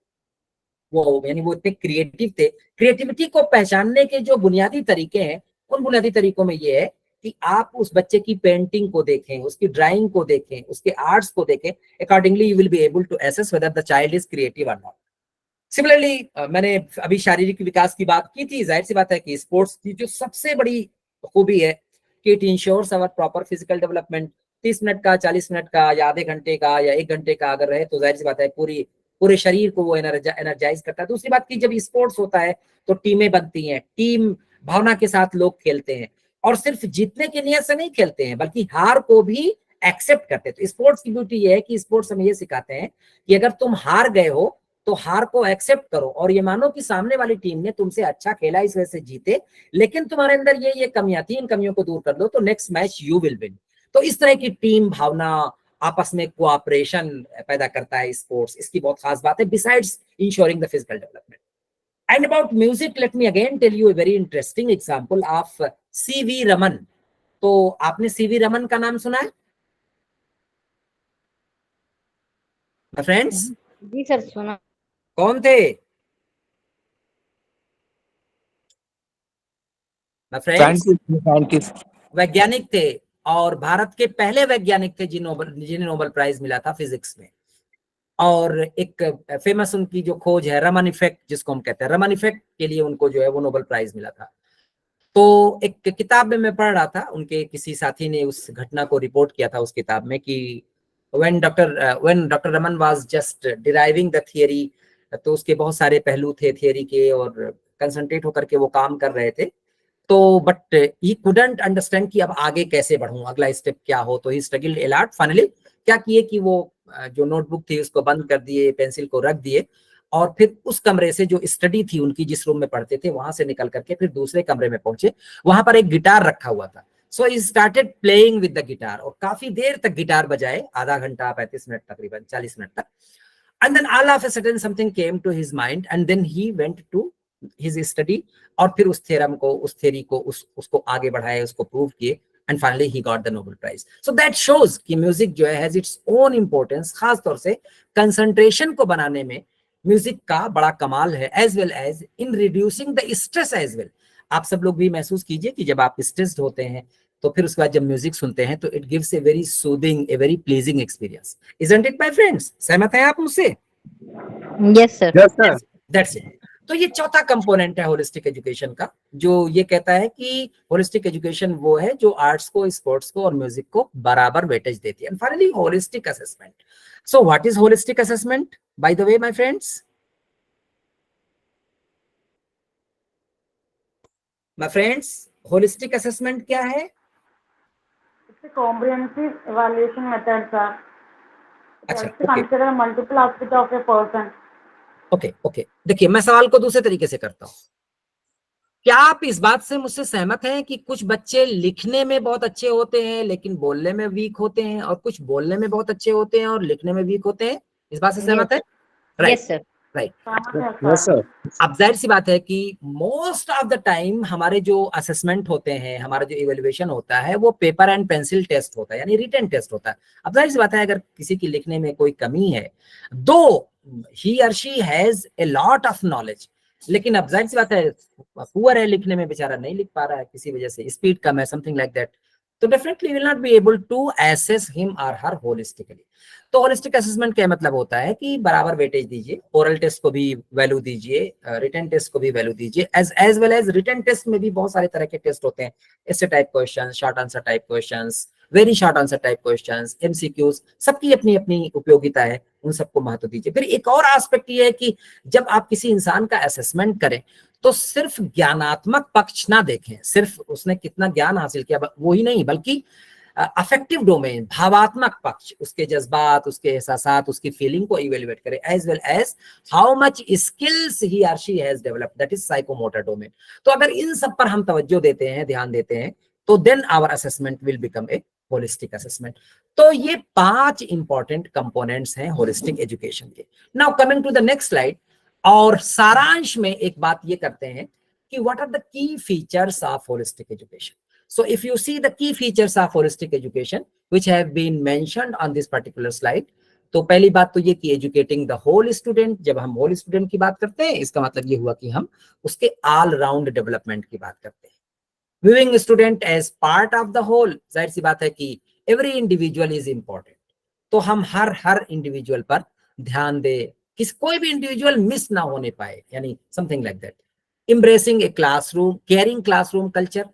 इतने क्रिएटिव थे। क्रिएटिविटी को पहचानने के जो बुनियादी तरीके हैं, उन बुनियादी तरीकों में ये है कि आप उस बच्चे की पेंटिंग को देखें, उसकी ड्राइंग को देखें, उसके आर्ट्स को देखें, accordingly you will be able to assess whether the child is creative और नॉट। सिमिलरली मैंने अभी शारीरिक विकास की बात की थी, जाहिर सी बात है कि स्पोर्ट्स की जो सबसे बड़ी खूबी है कि it ensures our proper physical development. 30 minute का, 40 मिनट का या आधे घंटे का या 1 घंटे का अगर रहे तो जाहिर सी बात है पूरे शरीर को वो एनर्जाइज करता है। दूसरी बात की जब स्पोर्ट्स होता है तो टीमें बनती हैं, टीम भावना के साथ लोग खेलते हैं और सिर्फ जीतने की नियत से नहीं खेलते हैं बल्कि हार को भी एक्सेप्ट करते हैं। तो स्पोर्ट्स की ब्यूटी ये है कि स्पोर्ट्स हमें ये सिखाते हैं कि अगर तुम हार गए हो तो हार को एक्सेप्ट करो और ये मानो कि सामने वाली टीम ने तुमसे अच्छा खेला, इस वजह से जीते, लेकिन तुम्हारे अंदर ये कमियां थी, इन कमियों को दूर कर दो तो next match you will win. तो इस तरह की टीम भावना, आपस में कोऑपरेशन पैदा करता है स्पोर्ट्स, इसकी बहुत खास बात है besides ensuring the physical development. And about music, let me again tell you a very interesting example of CV Raman. तो आपने सीवी रमन का नाम सुना है फ्रेंड्स? जी सर सुना। कौन थे फ्रेंड्स? साइंटिस्ट वैज्ञानिक थे और भारत के पहले वैज्ञानिक थे जिन्हें नोबेल प्राइज मिला था फिजिक्स में। और एक फेमस उनकी जो खोज है रमन इफेक्ट, जिसको हम कहते हैं, रमन इफेक्ट के लिए उनको जो है वो नोबेल प्राइज मिला था। तो एक किताब में मैं पढ़ रहा था, उनके किसी साथी ने उस घटना को रिपोर्ट किया था उस किताब में कि when doctor Raman was just deriving the theory, तो उसके बहुत सारे पहलू थे थियरी के और कंसंट्रेट होकर के वो काम कर रहे थे। तो बट ही कुडंट अंडरस्टैंड कि अब आगे कैसे बढ़ूं, अगला स्टेप क्या हो। तो ही स्ट्रगल्ड अ लॉट। फाइनली क्या किए कि वो जो नोटबुक थी उसको बंद कर दिए, पेंसिल को रख दिए और फिर उस कमरे से जो स्टडी थी उनकी, जिस रूम में पढ़ते थे, वहां से निकल करके फिर दूसरे कमरे में पहुंचे। वहां पर एक गिटार रखा हुआ था। So he started playing with the guitar और काफी देर तक गिटार बजाए, आधा घंटा, 35 मिनट, तकरीबन 40 मिनट तक। And then all of a sudden something came to his mind and then he went to his study और फिर उस थ्योरम को, उस थ्योरी को, उसको आगे बढ़ाए, उसको प्रूव किए and finally he got the Nobel Prize. So that shows कि म्यूजिक जो है has its own importance, खास तौर से कंसंट्रेशन को बनाने में म्यूजिक का बड़ा कमाल है, as well as in reducing the stress as well. आप सब लोग भी महसूस कीजिए कि जब आप स्ट्रेस्ड होते हैं तो फिर उसके बाद जब म्यूजिक सुनते हैं तो it gives a very soothing, a very pleasing experience. Isn't it my friends? सहमत हैं आप मुझसे? Yes sir. That's it. तो ये चौथा कंपोनेंट है होलिस्टिक एजुकेशन का, जो ये कहता है कि होलिस्टिक एजुकेशन वो है जो आर्ट्स को, स्पोर्ट्स को और म्यूजिक को बराबर वेटेज देती है। And finally holistic assessment. So what is holistic assessment by the way my friends? My friends, holistic assessment क्या है? It's a comprehensive evaluation method, sir. अच्छा, To consider multiple aspects of a person. Okay. देखिए मैं सवाल को दूसरे तरीके से करता हूँ। क्या आप इस बात से मुझसे सहमत हैं कि कुछ बच्चे लिखने में बहुत अच्छे होते हैं लेकिन बोलने में वीक होते हैं, और कुछ बोलने में बहुत अच्छे होते हैं और लिखने में वीक होते हैं? इस बात से सहमत है? Right yes sir. Right. Yes sir. अब जाहिर सी बात है कि मोस्ट ऑफ द टाइम हमारे जो असेसमेंट होते हैं, हमारा जो इवेल्युएशन होता है वो पेपर एंड पेंसिल टेस्ट होता है, यानी रिटन टेस्ट होता है। अब जाहिर सी बात है अगर किसी की लिखने में कोई कमी है, दो ही और she has a lot of knowledge, लेकिन अब जाहिर सी बात है पुअर है लिखने में, बेचारा नहीं लिख पा रहा है, किसी वजह से स्पीड कम है, समथिंग लाइक दैट, तो definitely will not be able to assess him और हर होलिस्टिकली। तो होलिस्टिक असेसमेंट का मतलब होता है कि बराबर वेटेज दीजिए, ओरल टेस्ट को भी वैल्यू दीजिए, रिटन टेस्ट को भी वैल्यू दीजिए, as well as written test में भी बहुत सारे तरह के टेस्ट होते हैं, ऐसे type question, short answer type questions, very short answer type questions, MCQs, सबकी अपनी अपनी उपयोगिता है, उन सबको महत्व दीजिए। फिर एक और एस्पेक्ट ये है कि जब आप किसी इंसान का असेसमेंट करें तो सिर्फ ज्ञानात्मक पक्ष ना देखें, सिर्फ उसने कितना ज्ञान हासिल किया वो ही नहीं, बल्कि अफेक्टिव डोमेन, भावात्मक पक्ष, उसके जज्बात, उसके एहसासात, उसकी फीलिंग को इवेल्युएट करें, as well as how much skills he और she has developed, that is psychomotor domain. तो अगर इन सब पर हम तवज्जो देते हैं, ध्यान देते हैं, तो then our assessment will become a holistic assessment. तो ये 5 इंपॉर्टेंट कंपोनेंट्स हैं होलिस्टिक एजुकेशन के। Now coming to the next slide, और सारांश में एक बात ये करते हैं कि what are the key features of holistic education. So if you see the key features of holistic education which have been mentioned on this particular slide, तो पहली बात तो ये कि एजुकेटिंग द होल स्टूडेंट, जब हम होल स्टूडेंट की बात करते हैं इसका मतलब ये हुआ कि हम उसके ऑल राउंड डेवलपमेंट की बात करते हैं। Viewing student as part of the whole, जाहिर सी बात है कि एवरी इंडिविजुअल इज इंपॉर्टेंट, तो हम हर इंडिविजुअल पर ध्यान दे, कोई भी इंडिविजुअल मिस ना होने पाए, यानी something like that. Embracing a classroom, caring classroom culture,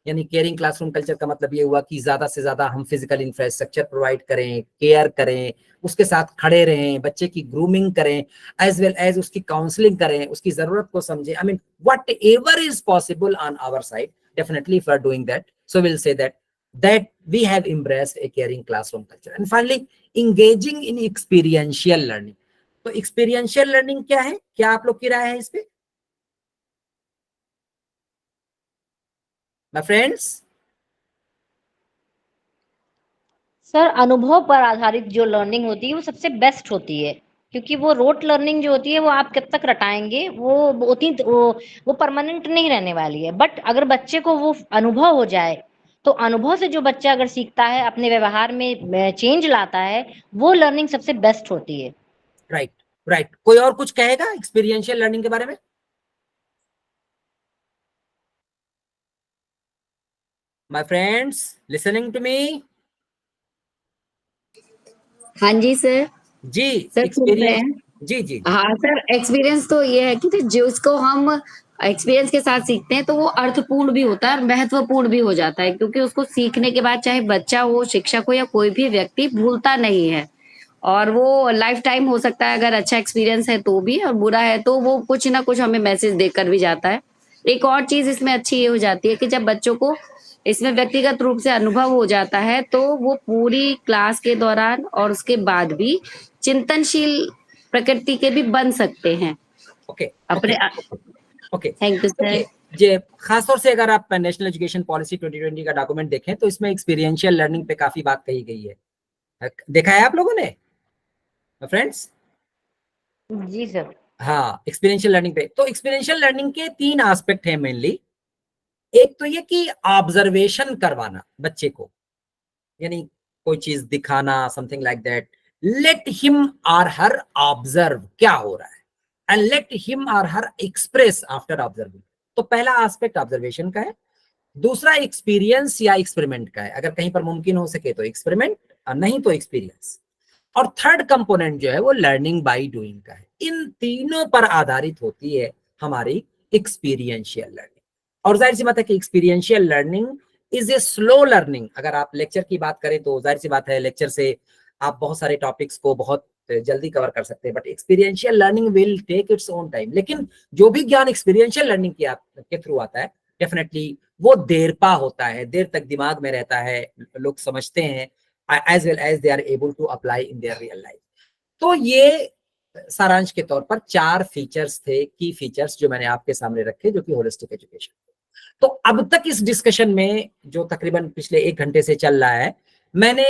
यानी केयरिंग क्लासरूम कल्चर का मतलब ये हुआ कि ज्यादा से ज्यादा हम फिजिकल इंफ्रास्ट्रक्चर प्रोवाइड करें, केयर करें, उसके साथ खड़े रहें, बच्चे की ग्रूमिंग करें, एज वेल एज उसकी काउंसलिंग करें, उसकी जरूरत को समझें। I mean whatever is possible on our side, definitely if we are doing that, so we'll say that we have embraced a caring classroom culture. And finally, engaging in experiential learning. तो experiential learning क्या है, क्या आप लोग की राय है इस पे my friends? सर अनुभव पर आधारित जो लर्निंग होती है वो सबसे बेस्ट होती है, क्योंकि वो रोट लर्निंग जो होती है वो आप कब तक रटाएंगे, वो परमानेंट नहीं रहने वाली है। बट अगर बच्चे को वो अनुभव हो जाए तो अनुभव से जो बच्चा अगर सीखता है, अपने व्यवहार में चेंज लाता है, वो लर्निंग सबसे बेस्ट होती है। राइट। कोई और कुछ कहेगा एक्सपीरियंशियल लर्निंग के बारे में? My friends, listening to me? हाँ जी सर। जी सर सुन रहे हैं? जी। हाँ सर, एक्सपीरियंस तो ये है कि जिसको हम एक्सपीरियंस के साथ सीखते हैं तो वो अर्थपूर्ण भी होता है और महत्वपूर्ण भी हो जाता है, क्योंकि उसको सीखने के बाद चाहे बच्चा हो, शिक्षक हो या कोई भी व्यक्ति भूलता नहीं है, और वो लाइफ टाइम हो सकता है। अगर अच्छा एक्सपीरियंस है तो भी, और बुरा है तो वो कुछ ना कुछ हमें मैसेज देकर भी जाता है। एक और चीज इसमें अच्छी ये हो जाती है कि जब बच्चों को इसमें व्यक्तिगत रूप से अनुभव हो जाता है तो वो पूरी क्लास के दौरान और उसके बाद भी चिंतनशील प्रकृति के भी बन सकते हैं। Okay thank you sir. जे खासतौर से अगर आप नेशनल एजुकेशन पॉलिसी 2020 का डॉक्यूमेंट देखें तो इसमें एक्सपीरियंशियल लर्निंग पे काफी बात कही गई है। देखा है आप लोगों ने फ्रेंड्स? जी सर। हाँ, एक्सपीरियंशियल लर्निंग पे तो एक्सपीरियंशियल लर्निंग के 3 एस्पेक्ट हैं मेनली। एक तो ये कि ऑब्जर्वेशन करवाना बच्चे को, यानी कोई चीज दिखाना, something like that, let him और हर ऑब्जर्व क्या हो रहा है एंड लेट हिम और हर एक्सप्रेस आफ्टर ऑब्जर्विंग। तो पहला एस्पेक्ट ऑब्जर्वेशन का है। दूसरा एक्सपीरियंस या एक्सपेरिमेंट का है, अगर कहीं पर मुमकिन हो सके तो एक्सपेरिमेंट और नहीं तो एक्सपीरियंस। और थर्ड कंपोनेंट जो है वो लर्निंग बाय डूइंग का है। इन तीनों पर आधारित होती है हमारी एक्सपीरियंशियल लर्निंग। और जाहिर सी बात है कि experiential learning is a slow learning. अगर आप लेक्चर की बात करें तो जाहिर सी बात है लेक्चर से आप बहुत सारे टॉपिक्स को बहुत जल्दी कवर कर सकते हैं, but experiential learning will take its own time. लेकिन जो भी ज्ञान एक्सपीरियंशियल लर्निंग के थ्रू आता है डेफिनेटली वो देरपा होता है, देर तक दिमाग में रहता है, लोग समझते हैं, as well as they are able to apply in their real life। तो ये सारांश के तौर पर 4 फीचर्स थे, की फीचर्स जो मैंने आपके सामने रखे, जो कि होलिस्टिक एजुकेशन। तो अब तक इस डिस्कशन में जो तकरीबन पिछले 1 घंटे से चल रहा है, मैंने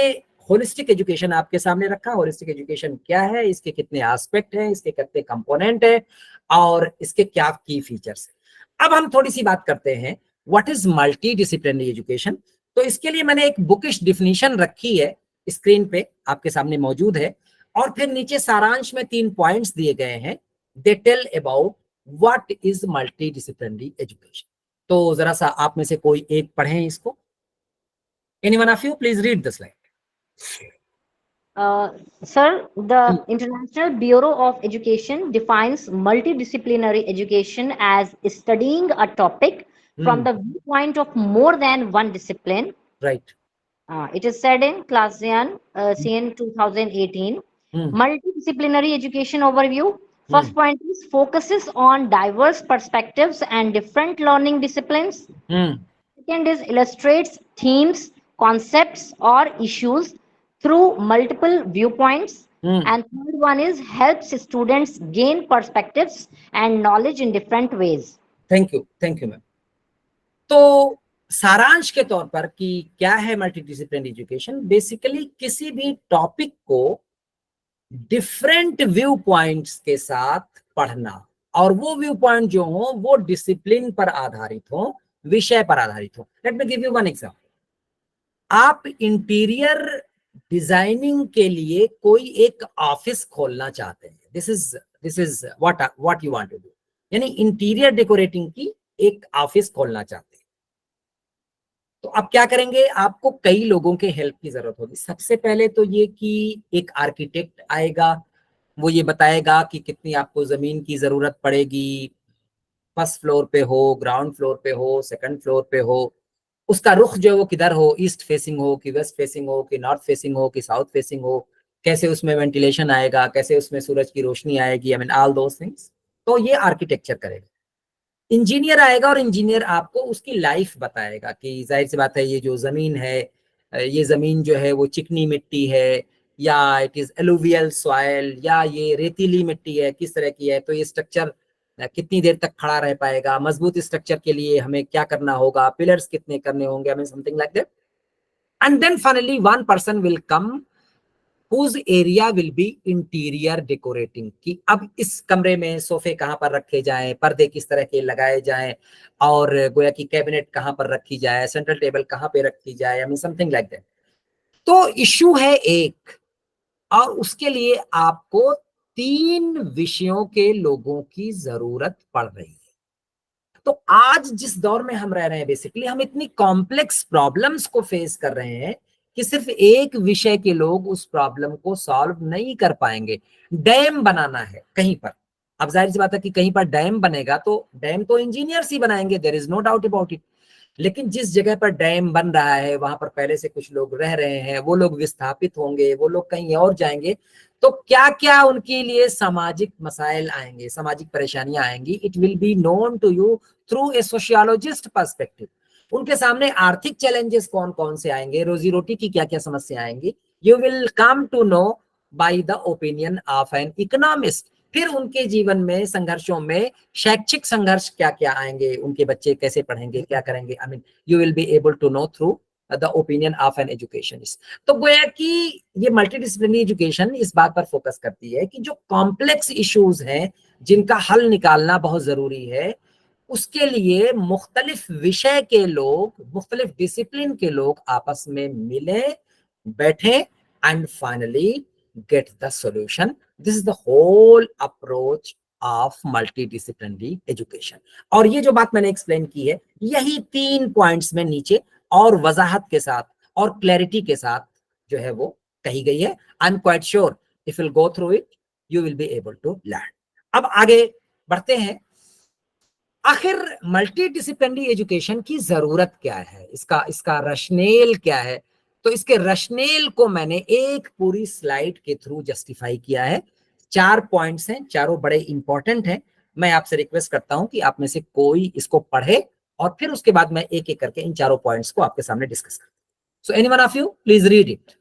होलिस्टिक एजुकेशन आपके सामने रखा। होलिस्टिक एजुकेशन क्या है, इसके कितने एस्पेक्ट हैं, इसके कितने कंपोनेंट है और इसके क्या की फीचर्स है। अब हम थोड़ी सी बात करते हैं what is multi disciplinary education. तो इसके लिए मैंने एक बुकिश डिफिनीशन रखी है, स्क्रीन पे आपके सामने मौजूद है, और फिर नीचे सारांश में 3 पॉइंट्स दिए गए हैं। They tell about what is multi disciplinary education. तो जरा सा आप में से कोई एक पढ़ें इसको। Anyone of you please read the slide. Sir, the International Bureau of Education defines multidisciplinary education as studying a topic from the viewpoint of more than one discipline. Right. It is said in CN 2018. Multidisciplinary education overview. First point is focuses on diverse perspectives and different learning disciplines. Second is illustrates themes, concepts or issues through multiple viewpoints. And third one is helps students gain perspectives and knowledge in different ways. Thank you ma'am। तो सारांश के तौर पर कि क्या है multidisciplinary education, basically किसी भी टॉपिक को डिफरेंट व्यू पॉइंट्स के साथ पढ़ना, और वो व्यू पॉइंट जो हो वो डिसिप्लिन पर आधारित हो, विषय पर आधारित हो। Let me give you one example. आप इंटीरियर डिजाइनिंग के लिए कोई एक ऑफिस खोलना चाहते हैं, this is what you want to do, यानी इंटीरियर डेकोरेटिंग की एक ऑफिस खोलना चाहते हैं। तो आप क्या करेंगे, आपको कई लोगों के हेल्प की जरूरत होगी। सबसे पहले तो ये कि एक आर्किटेक्ट आएगा, वो ये बताएगा कि कितनी आपको जमीन की जरूरत पड़ेगी, फर्स्ट फ्लोर पे हो, ग्राउंड फ्लोर पे हो, सेकंड फ्लोर पे हो, उसका रुख जो है वो किधर हो, ईस्ट फेसिंग हो कि वेस्ट फेसिंग हो कि नॉर्थ फेसिंग हो कि साउथ फेसिंग हो, कैसे उसमें वेंटिलेशन आएगा, कैसे उसमें सूरज की रोशनी आएगी, I mean all those things. तो ये आर्किटेक्चर करेगा। इंजीनियर आएगा और इंजीनियर आपको उसकी लाइफ बताएगा कि जाहिर सी बात है ये जो जमीन है, ये जमीन जो है वो चिकनी मिट्टी है या इट इज एलुवियल सॉइल या ये रेतीली मिट्टी है, किस तरह की है, तो ये स्ट्रक्चर कितनी देर तक खड़ा रह पाएगा, मजबूत स्ट्रक्चर के लिए हमें क्या करना होगा, पिलर्स कितने करने होंगे, हमें something like that. And then finally one person will come whose area will be interior decorating, कि अब इस कमरे में सोफे कहाँ पर रखे जाएं, पर्दे किस तरह के लगाए जाएं, और गोया की कैबिनेट कहाँ पर रखी जाए, सेंट्रल टेबल कहाँ पे रखी जाए, आई मीन समथिंग लाइक दैट। तो इशू है एक, और उसके लिए आपको 3 विषयों के लोगों की जरूरत पड़ रही है। तो आज जिस दौर में हम रह रहे हैं, बेसिकली हम इतनी कॉम्प्लेक्स प्रॉब्लम्स को फेस कर रहे हैं कि सिर्फ एक विषय के लोग उस प्रॉब्लम को सॉल्व नहीं कर पाएंगे। डैम बनाना है कहीं पर, अब जाहिर सी बात है कि कहीं पर डैम बनेगा तो डैम तो इंजीनियर्स ही बनाएंगे, there is no doubt about it. लेकिन जिस जगह पर डैम बन रहा है वहां पर पहले से कुछ लोग रह रहे हैं, वो लोग विस्थापित होंगे, वो लोग कहीं और जाएंगे, तो क्या क्या उनके लिए सामाजिक मसाइल आएंगे, सामाजिक परेशानियां आएंगी। It will be known to you through a sociologist perspective. उनके सामने आर्थिक चैलेंजेस कौन कौन से आएंगे, रोजी रोटी की क्या क्या समस्या आएंगी, you will come to know by the opinion of an economist. फिर उनके जीवन में संघर्षों में शैक्षिक संघर्ष क्या क्या आएंगे, उनके बच्चे कैसे पढ़ेंगे, क्या करेंगे, I mean you will be able to know through the opinion of an educationist. तो गोया कि ये मल्टीडिसिप्लिनरी एजुकेशन इस बात पर फोकस करती है कि जो कॉम्प्लेक्स इश्यूज हैं जिनका हल निकालना बहुत जरूरी है, उसके लिए मुख्तलिफ विषय के लोग, मुख्तलिफ डिसिप्लिन के लोग आपस में मिले, बैठे and finally get the solution. This is the whole approach of multidisciplinary education. और ये जो बात मैंने एक्सप्लेन की है, यही 3 पॉइंट्स में नीचे और वजाहत के साथ और क्लैरिटी के साथ जो है वो कही गई है। I am quite sure if you will go through it you will be able to learn. अब आगे बढ़ते हैं। आखिर मल्टीडिसिप्लिनरी एजुकेशन की जरूरत क्या है, इसका रशनेल क्या है? तो इसके रशनेल को मैंने एक पूरी स्लाइड के थ्रू जस्टिफाई किया है। 4 पॉइंट्स हैं, चारों बड़े इंपॉर्टेंट हैं। मैं आपसे रिक्वेस्ट करता हूं कि आप में से कोई इसको पढ़े और फिर उसके बाद मैं एक एक करके इन चारों पॉइंट्स को आपके सामने डिस्कस करता हूं। So anyone of you please read it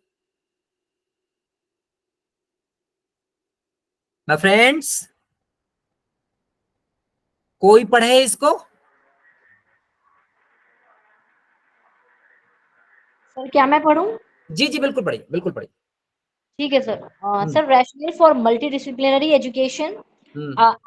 my friends. कोई पढ़े इसको? सर क्या मैं पढ़ूं? जी जी बिल्कुल पढ़िए, बिल्कुल पढ़िए। ठीक है sir. Sir rationale for multidisciplinary education,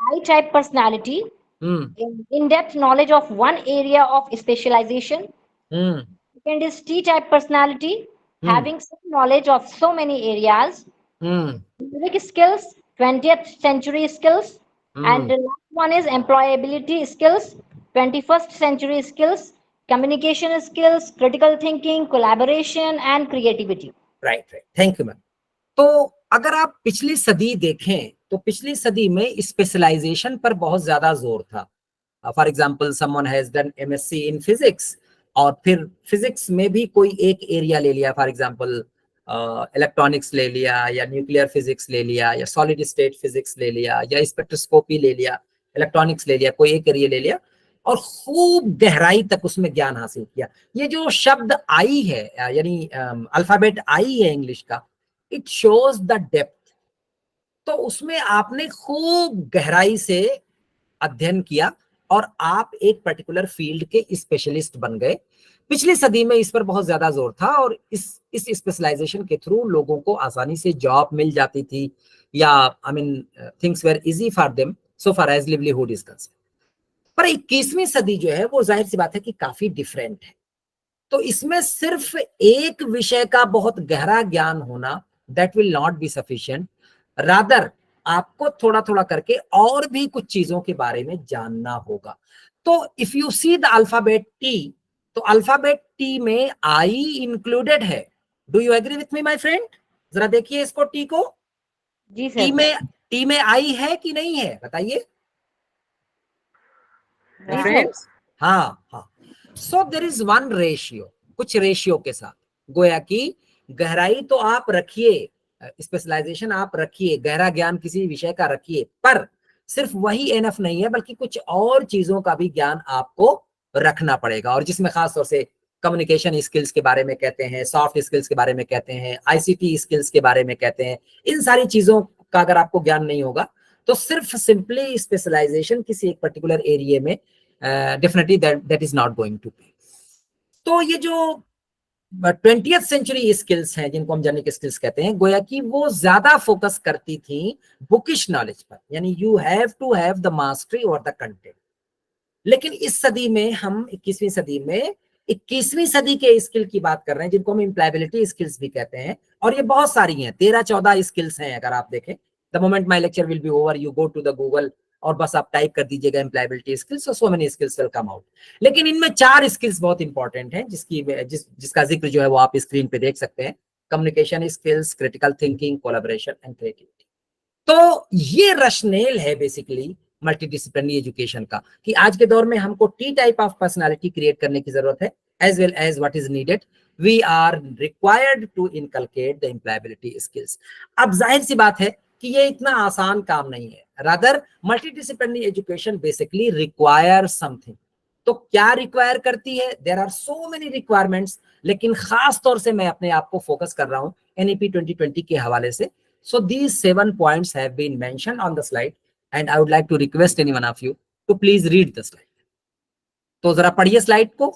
I-type personality, in-depth knowledge of one area of specialization. Second is T-type personality, having some knowledge of so many areas. Civic skills, 20th century skills. And the last one is employability skills, 21st century skills, communication skills, critical thinking, collaboration and creativity. Right. Thank you, ma'am. तो अगर आप पिछली सदी देखें तो पिछली सदी में स्पेशलाइजेशन पर बहुत ज्यादा जोर था। For example someone has done MSc in physics और फिर फिजिक्स में भी कोई एक एरिया ले लिया, फॉर एग्जांपल इलेक्ट्रॉनिक्स ले लिया या न्यूक्लियर फिजिक्स ले लिया या सॉलिड स्टेट फिजिक्स ले लिया या स्पेक्ट्रोस्कोपी ले लिया, इलेक्ट्रॉनिक्स ले लिया, कोई एक एरिया ले लिया और खूब गहराई तक उसमें ज्ञान हासिल किया। ये जो शब्द आई है यानी अल्फाबेट आई है इंग्लिश का, इट शोज द डेप्थ। तो उसमें आपने खूब गहराई से अध्ययन किया और आप एक पर्टिकुलर फील्ड के स्पेशलिस्ट बन गए। पिछली सदी में इस पर बहुत ज्यादा जोर था और इस स्पेशलाइजेशन के थ्रू लोगों को आसानी से जॉब मिल जाती थी या I mean things were easy for them so far as livelihood is concerned. पर 21वीं सदी जो है वो जाहिर सी बात है कि काफी डिफरेंट है। तो इसमें सिर्फ एक विषय का बहुत गहरा ज्ञान होना that will not be sufficient, rather आपको थोड़ा थोड़ा करके और भी कुछ चीजों के बारे में जानना होगा। तो if you see the alphabet T, तो अल्फाबेट टी में आई इंक्लूडेड है। Do you agree with me my friend? जरा देखिए इसको, टी को। जी सर। टी में आई है कि नहीं है, बताइए फ्रेंड्स। हाँ हाँ। So there is one ratio, कुछ रेशियो के साथ, गोया कि गहराई तो आप रखिए, स्पेशलाइजेशन आप रखिए, गहरा ज्ञान किसी विषय का रखिए, पर सिर्फ वही एनफ नहीं है, बल्कि कुछ और चीजों का भी ज्ञान आपको रखना पड़ेगा, और जिसमें खास तौर से कम्युनिकेशन स्किल्स के बारे में कहते हैं, सॉफ्ट स्किल्स के बारे में कहते हैं, आईसीटी स्किल्स के बारे में कहते हैं। इन सारी चीजों का अगर आपको ज्ञान नहीं होगा तो सिर्फ सिंपली स्पेशलाइजेशन किसी एक पर्टिकुलर एरिया में definitely that is not going to be. तो ये जो 20th सेंचुरी स्किल्स हैं, जिनको हम जेनिक स्किल्स कहते हैं, गोया कि वो ज्यादा फोकस करती थी बुकिश नॉलेज पर, यानी you have to have the mastery over the content. लेकिन इस सदी में हम 21वीं सदी में 21वीं सदी के स्किल की बात कर रहे हैं, जिनको हम एम्प्लॉयबिलिटी स्किल्स भी कहते हैं, और ये बहुत सारी हैं, 13-14 स्किल्स हैं। अगर आप देखें, the moment my lecture will be over, you go to the Google और बस आप टाइप कर दीजिएगा employability skills, so many skills will come out. लेकिन इनमें 4 स्किल्स बहुत इंपॉर्टेंट हैं, जिसका जिक्र जो है वो आप स्क्रीन पे देख सकते हैं। Communication skills, critical thinking, collaboration and creativity. तो ये रशनेल है बेसिकली मल्टीडिसिप्लिनरी एजुकेशन का, कि आज के दौर में हमको T type of personality create करने की जरूरत है, as well as what is needed, we are required to inculcate the employability skills. अब जाहिर सी बात है कि ये इतना आसान काम नहीं है, rather multidisciplinary education basically require something. तो क्या रिक्वायर करती है? There are so many requirements, लेकिन खास तौर से मैं अपने आप को फोकस कर रहा हूं एनईपी 2020 के हवाले से। So these 7 points have been mentioned on the slide, and I would like to request any one of you to please read the slide. तो जरा पढ़िए स्लाइड को,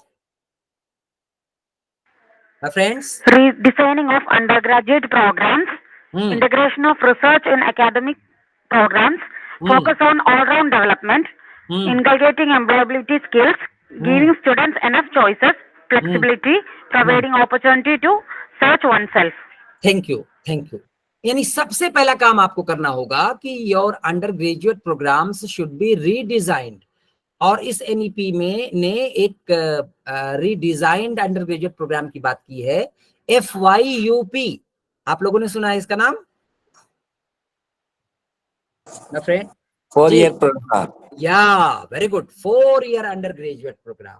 my friends. Redesigning of undergraduate programs, integration of research in academic programs, focus on all-round development, inculcating employability skills, giving students enough choices, flexibility, providing opportunity to search oneself. Thank you, thank you. यानी सबसे पहला काम आपको करना होगा कि your undergraduate programmes should be redesigned, और इस एनईपी में ने एक रीडिजाइंड अंडर ग्रेजुएट प्रोग्राम की बात की है, FYUP। आप लोगों ने सुना है इसका नाम? My friend? 4-year program. या very good, 4-year undergraduate programme.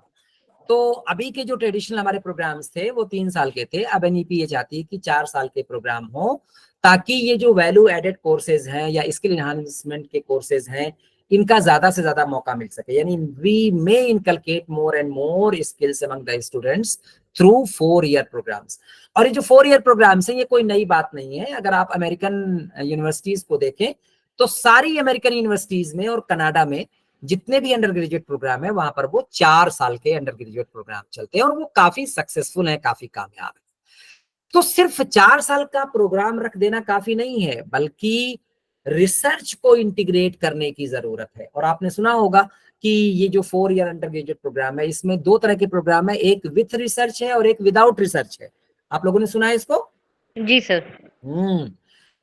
तो अभी के जो ट्रेडिशनल हमारे प्रोग्राम्स थे वो 3 साल के थे, अब एनईपी ये चाहती है कि 4 साल के प्रोग्राम हो, ताकि ये जो वैल्यू एडेड कोर्सेज हैं या स्किल एनहांसमेंट के कोर्सेज हैं, इनका ज्यादा से ज्यादा मौका मिल सके। यानी we may inculcate more and more skills among the students through 4-year programmes. और ये जो 4-year प्रोग्राम्स हैं, ये कोई नई बात नहीं है। अगर आप अमेरिकन यूनिवर्सिटीज को देखें तो सारी अमेरिकन यूनिवर्सिटीज में और कनाडा में जितने भी अंडर ग्रेजुएट प्रोग्राम है, वहां पर वो 4 साल के अंडर ग्रेजुएट प्रोग्राम चलते हैं, और वो काफी सक्सेसफुल है, काफी कामयाब है। तो सिर्फ 4 साल का प्रोग्राम रख देना काफी नहीं है, बल्कि रिसर्च को इंटीग्रेट करने की जरूरत है। और आपने सुना होगा कि ये जो 4-year अंडर ग्रेजुएट प्रोग्राम है, इसमें 2 तरह के प्रोग्राम है, एक विथ रिसर्च है और एक विदाउट रिसर्च है। आप लोगों ने सुना है इसको? जी सर।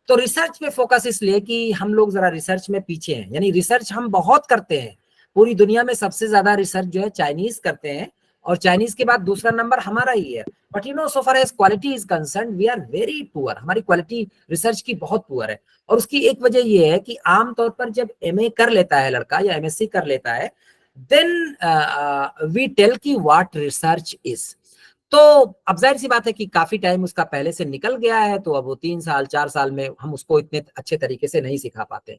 तो रिसर्च पे फोकस इसलिए कि हम लोग जरा रिसर्च में पीछे हैं, यानी रिसर्च हम बहुत करते हैं, पूरी दुनिया में सबसे ज्यादा रिसर्च जो है चाइनीज करते हैं, और चाइनीज के बाद दूसरा नंबर हमारा ही है। But you know, so far as quality is concern, we are very poor. हमारी क्वालिटी रिसर्च की बहुत पुअर है, और उसकी एक वजह ये है कि आमतौर पर जब MA कर लेता है लड़का या MSc कर लेता है, देन वी टेल की व्हाट रिसर्च इज। तो अब जाहिर सी बात है कि काफी टाइम उसका पहले से निकल गया है, तो अब वो 3 साल 4 साल में हम उसको इतने अच्छे तरीके से नहीं सिखा पाते।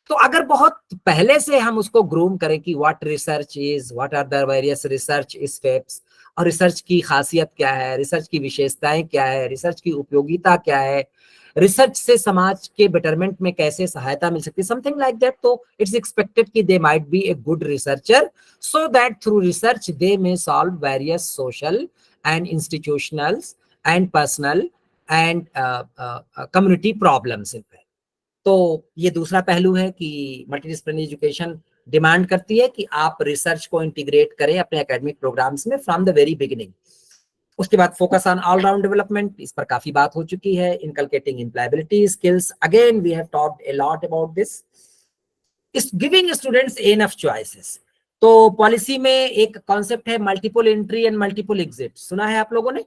तो अगर बहुत पहले से हम उसको ग्रूम करें कि what research is, what are the various research steps, और रिसर्च की खासियत क्या है, रिसर्च की विशेषताएं क्या है, रिसर्च की उपयोगिता क्या है, रिसर्च से समाज के बेटरमेंट में कैसे सहायता मिल सकती है, समथिंग लाइक दैट, तो इट्स एक्सपेक्टेड कि they might be a good researcher, so that through research they may solve various social and institutionals and personal and community problems in fact। तो ये दूसरा पहलू है कि मल्टीडिसिप्लिनरी एजुकेशन डिमांड करती है कि आप रिसर्च को इंटीग्रेट करें अपने एकेडमिक प्रोग्राम्स में फ्रॉम द वेरी बिगिनिंग। उसके बाद focus on all round development, इस पर काफी बात हो चुकी है। Inculcating employability skills, again we have talked a lot about this. इस गिविंग स्टूडेंट्स एनफ चॉइसेस, तो पॉलिसी में एक कॉन्सेप्ट है multiple entry and multiple exit, सुना है आप लोगों ने?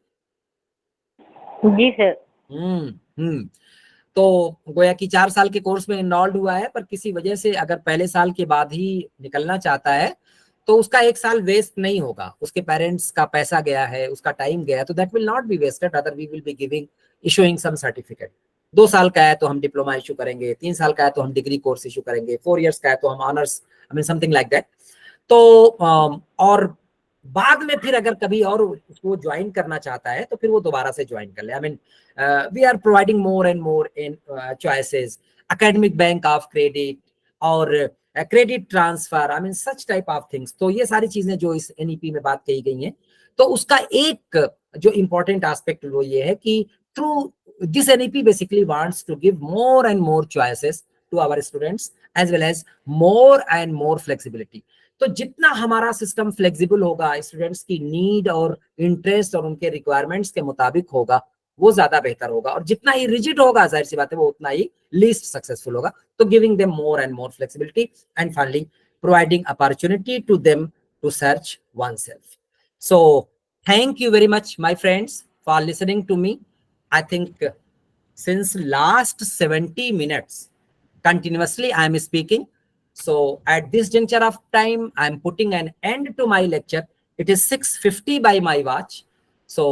जी सर। तो गोया कि 4 साल के कोर्स में इनरोल्ड हुआ है, पर किसी वजह से अगर पहले साल के बाद ही निकलना चाहता है तो उसका 1 साल वेस्ट नहीं होगा। उसके पेरेंट्स का पैसा गया है, उसका टाइम गया है, तो that will not be wasted, other we will be giving issuing some certificate. 2 साल का है तो हम डिप्लोमा इशू करेंगे, 3 साल का है तो हम डिग्री कोर्स इशू करेंगे, 4 इयर्स का है तो हम honours, I mean something like that. तो और बाद में फिर अगर कभी और उसको ज्वाइन करना चाहता है तो फिर वो दोबारा से ज्वाइन कर ले। I mean we are providing more and more in choices, academic bank of credit और credit transfer, I mean such type of things. तो ये सारी चीजें जो इस एनईपी में बात कही गई हैं, तो उसका एक जो इंपॉर्टेंट एस्पेक्ट वो ये है कि through this NEP basically wants to give more and more choices to our students as well as more and more flexibility. तो जितना हमारा सिस्टम फ्लेक्सिबल होगा, स्टूडेंट्स की नीड और इंटरेस्ट और उनके रिक्वायरमेंट्स के मुताबिक होगा, वो ज्यादा बेहतर होगा। और जितना ही रिजिड होगा, जाहिर सी बात है, वो उतना ही लीस्ट सक्सेसफुल होगा। तो giving them more and more flexibility and finally providing opportunity to them to search oneself. So thank you very much my friends for listening to me. I think since last 70 minutes continuously I am speaking. So at this juncture of time, I am putting an end to my lecture. It is 6:50 by my watch. So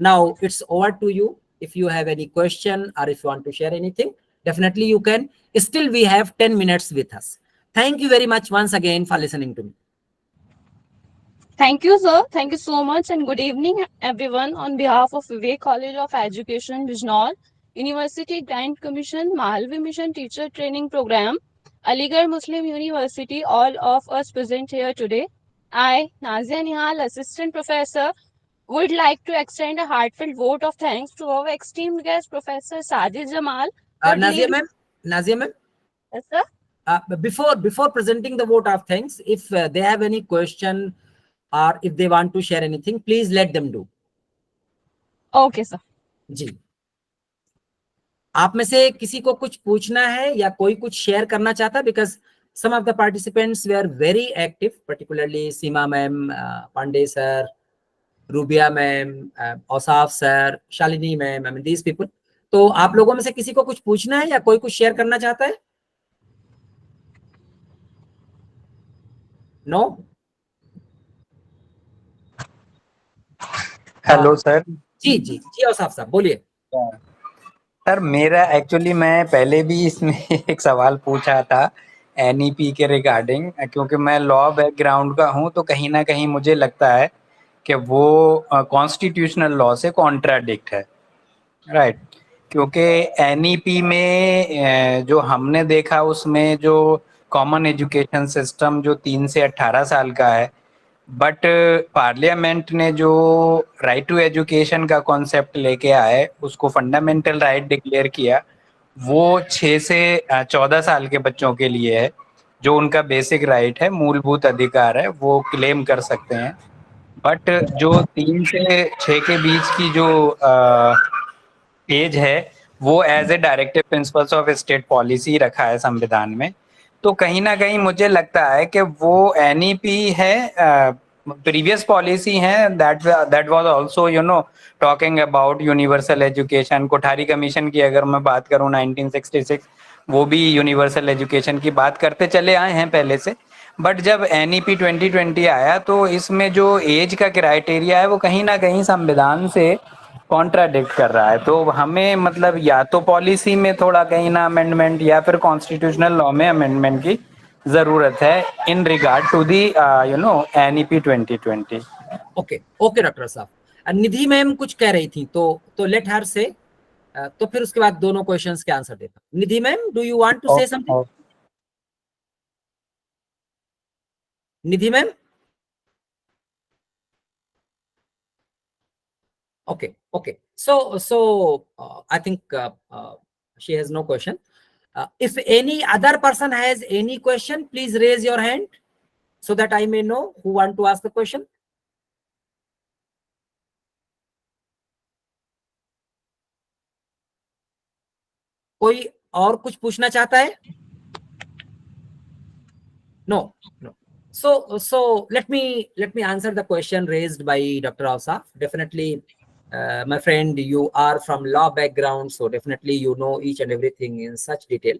now it's over to you. If you have any question or if you want to share anything, definitely you can. Still we have 10 minutes with us. Thank you very much once again for listening to me. Thank you, sir. Thank you so much, and good evening, everyone. On behalf of Vivek College of Education, Bijnor, University Grant Commission, Mahalvi Mission Teacher Training Program, Aligarh Muslim University, all of us present here today. I, Nazia Nihal, Assistant Professor, would like to extend a heartfelt vote of thanks to our esteemed guest, Professor Sajid Jamal. Nazia ma'am. Yes, sir. Before presenting the vote of thanks, if they have any question or if they want to share anything, please let them do. Okay, sir. जी, आप में से किसी को कुछ पूछना है या कोई कुछ शेयर करना चाहता है? Because some of the participants were very active, particularly Seema ma'am, Pandey sir, Rubia ma'am, Osaf sir, Shalini ma'am, I mean these people. तो आप लोगों में से किसी को कुछ पूछना है या कोई कुछ शेयर करना चाहता है? No? Hello sir. जी औसाफ साहब बोलिए। सर मेरा एक्चुअली मैं पहले भी इसमें एक सवाल पूछा था एनईपी के रिगार्डिंग, क्योंकि मैं लॉ बैकग्राउंड का हूं, तो कहीं ना कहीं मुझे लगता है कि वो कॉन्स्टिट्यूशनल लॉ से कॉन्ट्राडिक्ट है, राइट? क्योंकि एनईपी में जो हमने देखा उसमें जो कॉमन एजुकेशन सिस्टम जो 3 से 18 साल का है, बट पार्लियामेंट ने जो राइट टू एजुकेशन का कॉन्सेप्ट लेके आए, उसको फंडामेंटल राइट डिक्लेयर किया, वो 6 से 14 साल के बच्चों के लिए है, जो उनका बेसिक राइट है, मूलभूत अधिकार है, वो क्लेम कर सकते हैं। बट जो 3 से 6 के बीच की जो एज है, वो as a directive principles of state policy रखा है संविधान में। तो कहीं ना कहीं मुझे लगता है कि वो एनईपी है, प्रीवियस पॉलिसी है, that was also talking about universal education. Kothari commission की अगर मैं बात करूं 1966, वो भी यूनिवर्सल एजुकेशन की बात करते चले आए हैं पहले से। बट जब एनईपी 2020 आया तो इसमें जो एज का क्राइटेरिया है वो कहीं ना कहीं संविधान से कॉन्ट्राडिक्ट कर रहा है। तो हमें मतलब या तो पॉलिसी में थोड़ा कहीं ना अमेंडमेंट या फिर कॉन्स्टिट्यूशनल लॉ में अमेंडमेंट की जरूरत है in regard to the NEP 2020। Okay doctor साहब। निधि मैम कुछ कह रही थी, तो लेट हर से, तो फिर उसके बाद दोनों क्वेश्चंस के आंसर देता। Nidhi ma'am, do you want to say something? Nidhi ma'am? Okay. So I think she has no question. If any other person has any question, please raise your hand so that I may know who want to ask the question. कोई और कुछ पूछना चाहता है? No. So let me answer the question raised by Dr. Ausaf. Definitely, my friend, you are from law background, so definitely you know each and everything in such detail.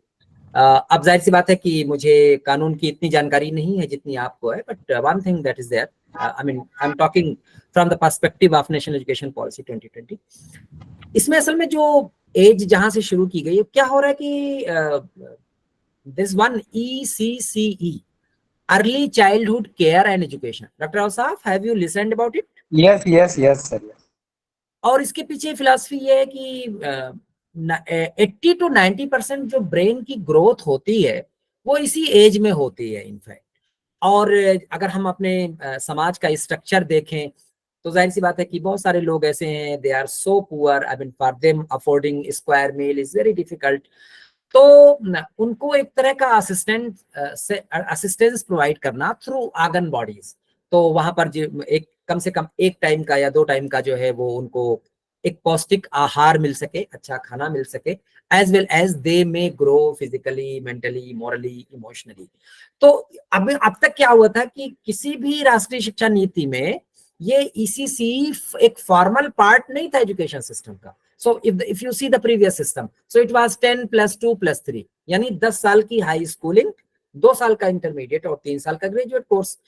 अब जाहिर सी बात है कि मुझे कानून की इतनी जानकारी नहीं है जितनी आपको है, but one thing that is there, I mean, I'm talking from the perspective of National Education Policy 2020. इसमें असल में जो एज जहां से शुरू की गई है, क्या हो रहा है कि this one ECCE, Early Childhood Care and Education. Dr. Ausaf, have you listened about it? Yes, sir. Yes. और इसके पीछे फिलॉसफी ये है कि 80 to 90% जो ब्रेन की ग्रोथ होती है वो इसी एज में होती है इनफैक्ट। और अगर हम अपने समाज का स्ट्रक्चर देखें तो जाहिर सी बात है कि बहुत सारे लोग ऐसे हैं, they are so poor, I mean for them affording square meal is very difficult. तो उनको एक तरह का असिस्टेंस प्रोवाइड करना थ्रू आंगनबाड़ीज, तो वहां पर एक कम से कम एक टाइम का या 2 टाइम का जो है वो उनको एक पौष्टिक आहार मिल सके, अच्छा खाना मिल सके, as well as they may grow physically, mentally, morally, emotionally. तो अब तक क्या हुआ था कि किसी भी राष्ट्रीय शिक्षा नीति में ये ECCE एक फॉर्मल पार्ट नहीं था एजुकेशन सिस्टम का। So if you see the previous system, so it was 10 + 2 + 3, यानी 10 साल की हाई स्कूलिंग, 2 साल का इंटरमीडिएट और 3 साल का graduate course.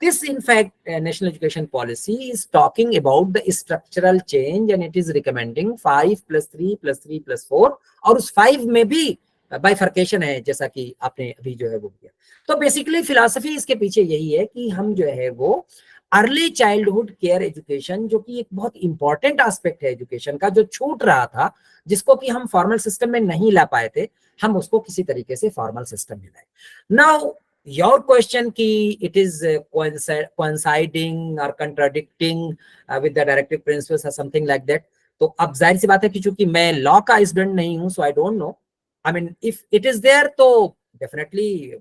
This in fact national education policy is talking about the structural change and it is recommending 5 + 3 + 3 + 4, और उस 5 में भी बाइफर्केशन है जैसा कि आपने अभी जो है वो किया। तो बेसिकली फिलॉसफी इसके पीछे यही है कि हम जो है वो अर्ली चाइल्डहुड केयर एजुकेशन, जो कि एक बहुत इंपॉर्टेंट एस्पेक्ट है एजुकेशन का, जो छूट रहा था, जिसको कि हम फॉर्मल सिस्टम में नहीं ला पाए थे, हम उसको किसी तरीके से फॉर्मल सिस्टम में लाए। नाउ योर क्वेश्चन कि इट इज कोइंसाइडिंग और कंट्राडिक्टिंग विद द डायरेक्टिव प्रिंसिपल्स और समथिंग लाइक दैट, तो अब जाहिर सी बात है कि चूंकि मैं लॉ का स्टूडेंट नहीं हूं, so I don't know, I mean if it is there तो डेफिनेटली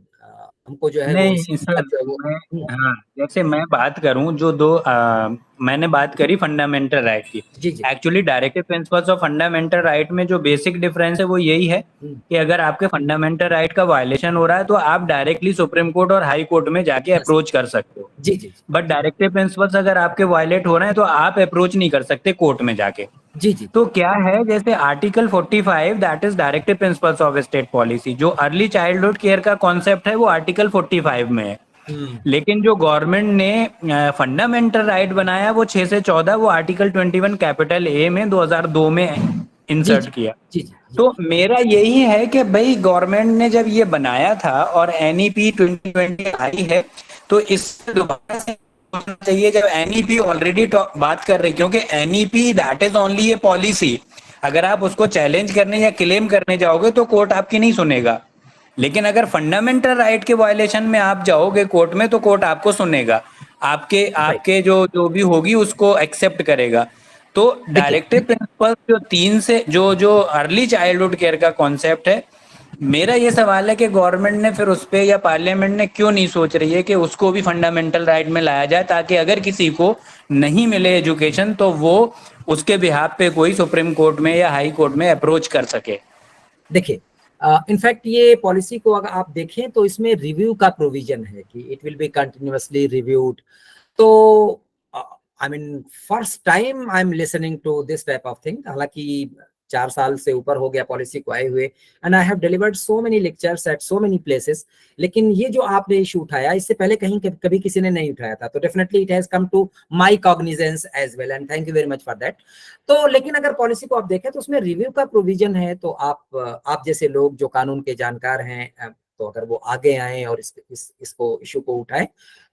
हमको जो है नहीं सर, हाँ, जैसे मैं बात करूं जो मैंने बात करी फंडामेंटल राइट की, actually directive principles of fundamental right में जो बेसिक डिफरेंस है वो यही है कि अगर आपके फंडामेंटल राइट का वायलेशन हो रहा है तो आप डायरेक्टली सुप्रीम कोर्ट और हाई कोर्ट में जाके अप्रोच कर सकते हो। बट डायरेक्टिव प्रिंसिपल्स अगर आपके वायलेट हो रहे हैं तो आप अप्रोच नहीं कर सकते कोर्ट में जाके। तो क्या है, जैसे article 45 that is directive principles of state policy, जो अर्ली चाइल्डहुड केयर का कॉन्सेप्ट है वो आर्टिकल 45 में है। लेकिन जो गवर्नमेंट ने फंडामेंटल राइट बनाया वो 6 से 14 वो आर्टिकल 21 कैपिटल ए में 2002 में इंसर्ट किया। तो मेरा यही है कि भाई गवर्नमेंट ने जब ये बनाया था और NEP 2020 आई है तो इससे दोबारा से चाहिए, जब NEP ऑलरेडी बात कर रही, क्योंकि NEP that is only A policy, अगर आप उसको चैलेंज करने या क्लेम करने जाओगे तो कोर्ट आपकी नहीं सुनेगा। लेकिन अगर फंडामेंटल राइट के वायलेशन में आप जाओगे कोर्ट में तो कोर्ट आपको सुनेगा, आपके जो भी होगी उसको एक्सेप्ट करेगा। तो डायरेक्टिव प्रिंसिपल जो 3 से जो अर्ली चाइल्डहुड केयर का कॉन्सेप्ट है, मेरा ये सवाल है कि गवर्नमेंट ने फिर उस पे या पार्लियामेंट ने क्यों नहीं सोच रही है कि उसको भी फंडामेंटल राइट में लाया जाए, ताकि अगर किसी को नहीं मिले एजुकेशन तो वो उसके बिहाफ पे कोई सुप्रीम कोर्ट में या हाई कोर्ट में अप्रोच कर सके। देखिए इनफैक्ट ये पॉलिसी को अगर आप देखें तो इसमें रिव्यू का प्रोविजन है कि it will be continuously reviewed. तो I mean first time I am listening to this type of thing, हालांकि 4 साल से ऊपर हो गया पॉलिसी को आए हुए, and I have delivered so many lectures at so many places, लेकिन ये जो आपने इशू उठाया इससे पहले कहीं कभी किसी ने नहीं उठाया था, तो definitely it has come to my cognizance as well, and thank you very much for that. तो लेकिन अगर पॉलिसी को आप देखें तो उसमें रिव्यू का प्रोविजन है, तो आप जैसे लोग जो कानून के जानकार हैं, तो अगर वो आगे आए और इसको इशू को उठाए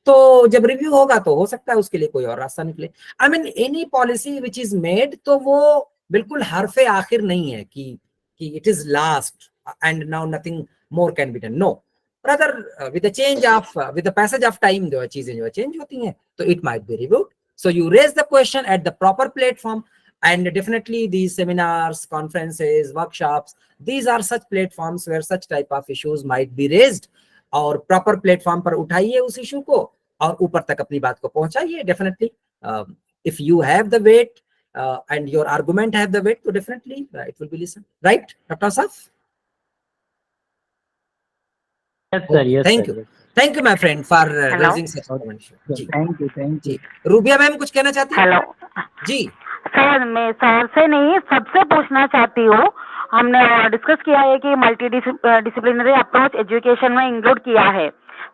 तो जब रिव्यू होगा तो हो सकता है उसके लिए कोई और रास्ता निकले। I mean any policy which is made, तो वो बिल्कुल हरफे आखिर नहीं है कि it is last and now nothing more can be done, no, rather with the change of with the passage of time जो चीजें जो चेंज होती हैं, तो it might be reviewed. So you raise the question at the proper platform. And definitely these seminars, conferences, workshops, these are such platforms where such type of issues might be raised. और proper platform पर उठाइए उस issue को और ऊपर तक अपनी बात को पहुंचाइए. Definitely, if you have the weight and your argument have the weight, so definitely it will be listened. Right, Dr. Asaf? Yes, sir. Yes, Thank sir. you. Thank you, my friend, for Hello? raising such an issue. जी. Thank you. Thank you. जी. Rubia ma'am कुछ कहना चाहती हैं? Hello जी. Sir, मैं sir से नहीं सबसे पूछना चाहती हूँ. हमने डिस्कस किया है कि मल्टी डिसिप्लिनरी अप्रोच एजुकेशन में इंक्लूड किया है.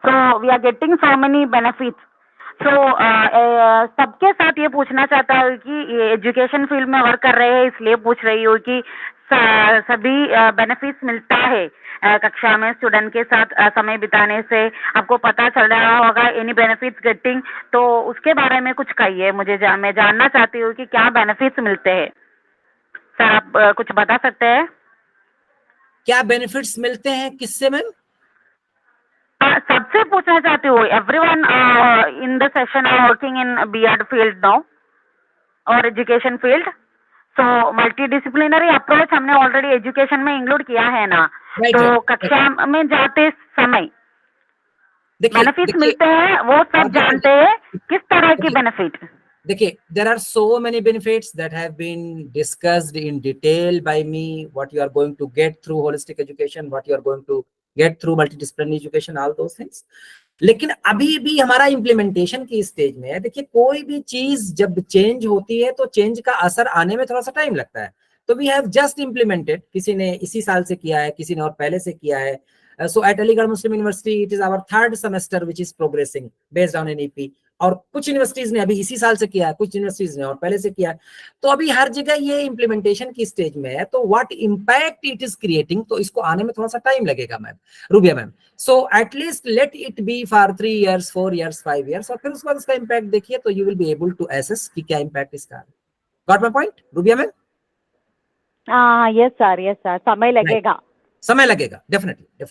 So we are getting so many benefits. सो सबके साथ ये पूछना चाहता हूँ कि एजुकेशन फील्ड में वर्क कर रहे हैं, इसलिए पूछ रही हूँ कि सभी बेनिफिट्स मिलता है कक्षा में स्टूडेंट के साथ समय बिताने से. आपको पता चल रहा होगा एनी बेनिफिट्स गेटिंग, तो उसके बारे में कुछ कहिए. मैं जानना चाहती हूँ कि क्या बेनिफिट्स मिलते हैं. सर, आप कुछ बता सकते हैं? क्या बेनिफिट्स मिलते हैं किससे मैम? सबसे पूछना चाहती हूँ. Everyone in the session are working in BEd field now और education field. So multi disciplinary approach हमने ऑलरेडी एजुकेशन में इंक्लूड किया है ना. तो कक्षा में जाते समय बेनिफिट्स मिलते हैं, वो सब जानते हैं. किस तरह की बेनिफिट? देखिए, there are so many benefits that have been discussed in detail by me. What you are going to get through holistic education, what you are going to get through multidisciplinary education, all those things. लेकिन अभी भी हमारा implementation की stage में है. देखिए, कोई भी चीज जब चेंज होती है तो चेंज का असर आने में थोड़ा सा टाइम लगता है. तो वी हैव जस्ट इम्प्लीमेंटेड, किसी ने इसी साल से किया है, किसी ने और पहले से किया है. So at Aligarh Muslim University it is our 3rd semester which is progressing based on NEP. और कुछ यूनिवर्सिटीज ने अभी इसी साल से किया है, कुछ यूनिवर्सिटीज ने और पहले से किया है. तो अभी हर जगह ये इम्प्लीमेंटेशन की स्टेज में है. तो what impact it is creating, तो इसको आने में थोड़ा सा टाइम लगेगा ma'am, rubia ma'am. So at least let it be for 3 years, 4 years, 5 years, और फिर उसके बाद उसका इम्पैक्ट देखिए तो you will be able to assess कि क्या इम्पैक्ट इसका है. Got my point Rubia ma'am? Yes sir, समय लगेगा. समय लगेगा, डेफिनेटली.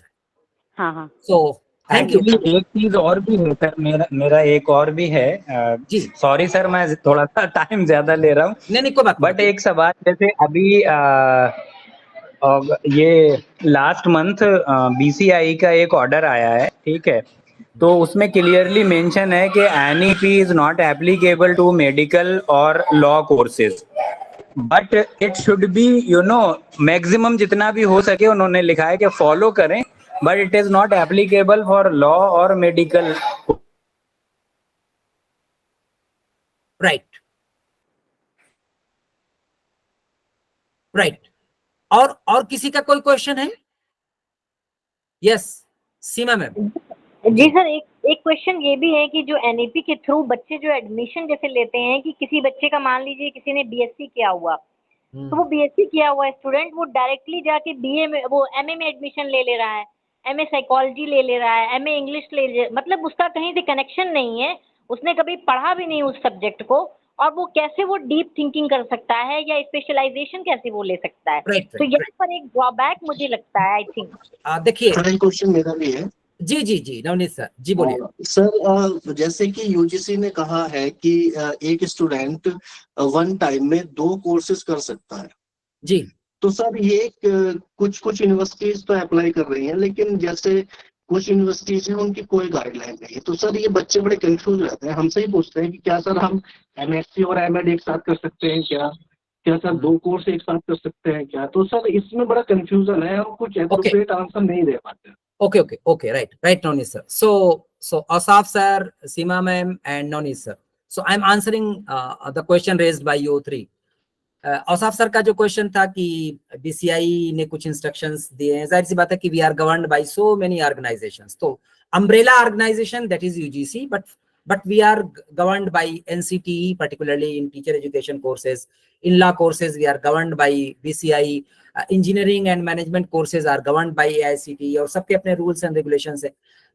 हाँ. So thank you. एक चीज और भी है सर, मेरा एक और भी है. जी. सॉरी सर, मैं थोड़ा सा टाइम ज्यादा ले रहा हूँ. नहीं, कोई बात. बट एक सवाल, जैसे अभी ये लास्ट मंथ BCI का एक ऑर्डर आया है, ठीक है. तो उसमें क्लियरली मेंशन है कि NEP is not applicable to medical और law courses, but it should be maximum जितना भी हो सके उन्होंने लिखा है कि फॉलो करें, but it is not applicable for law or medical. Right. और किसी का कोई क्वेश्चन है? यस, सीमा मैम. जी सर, एक क्वेश्चन ये भी है कि जो NEP के थ्रू बच्चे जो एडमिशन जैसे लेते हैं, कि किसी बच्चे का मान लीजिए किसी ने BSc किया हुआ, तो वो BSc किया हुआ स्टूडेंट वो डायरेक्टली जाके BA में, वो MA में एडमिशन ले रहा है, MA साइकोलॉजी ले रहा है, MA इंग्लिश मतलब उसका कहीं से कनेक्शन नहीं है, उसने कभी पढ़ा भी नहीं उस सब्जेक्ट को, और वो कैसे वो डीप थिंकिंग कर सकता है या स्पेशलाइजेशन कैसे वो ले सकता है. तो यहाँ पर एक ड्रॉबैक मुझे लगता है. आई थिंक देखिए, क्वेश्चन मेरा भी है. जी नवनीत सर, जी बोलिए. सर, जैसे कि UGC ने कहा है कि एक स्टूडेंट वन टाइम में 2 कोर्सेज कर सकता है. जी. तो सर, ये कुछ यूनिवर्सिटीज तो अप्लाई कर रही हैं, लेकिन जैसे कुछ यूनिवर्सिटीज हैं उनकी कोई गाइडलाइन नहीं है. तो सर, ये बच्चे बड़े कंफ्यूज रहते हैं, हमसे ही पूछते हैं कि क्या सर हम MSc और MAd एक साथ कर सकते हैं क्या सर 2 कोर्स एक साथ कर सकते हैं क्या? तो सर, इसमें बड़ा कंफ्यूजन है, हम कुछ एप्रोप्रिएट आंसर नहीं दे पाते. Okay, right, Navneet sir. So Asaf sir, Seema ma'am, and Navneet sir. So I'm answering the question raised by you three. Asaf sir का जो क्वेश्चन था कि BCI ने कुछ इंस्ट्रक्शंस दिए हैं, जाहिर सी बात है कि we are governed by so many organizations. तो umbrella organization that is UGC, but we are governed by NCTE, particularly in teacher education courses. In law courses we are governed by BCI. Engineering and management courses are governed by AICTE, और सबके अपने rules and regulations है.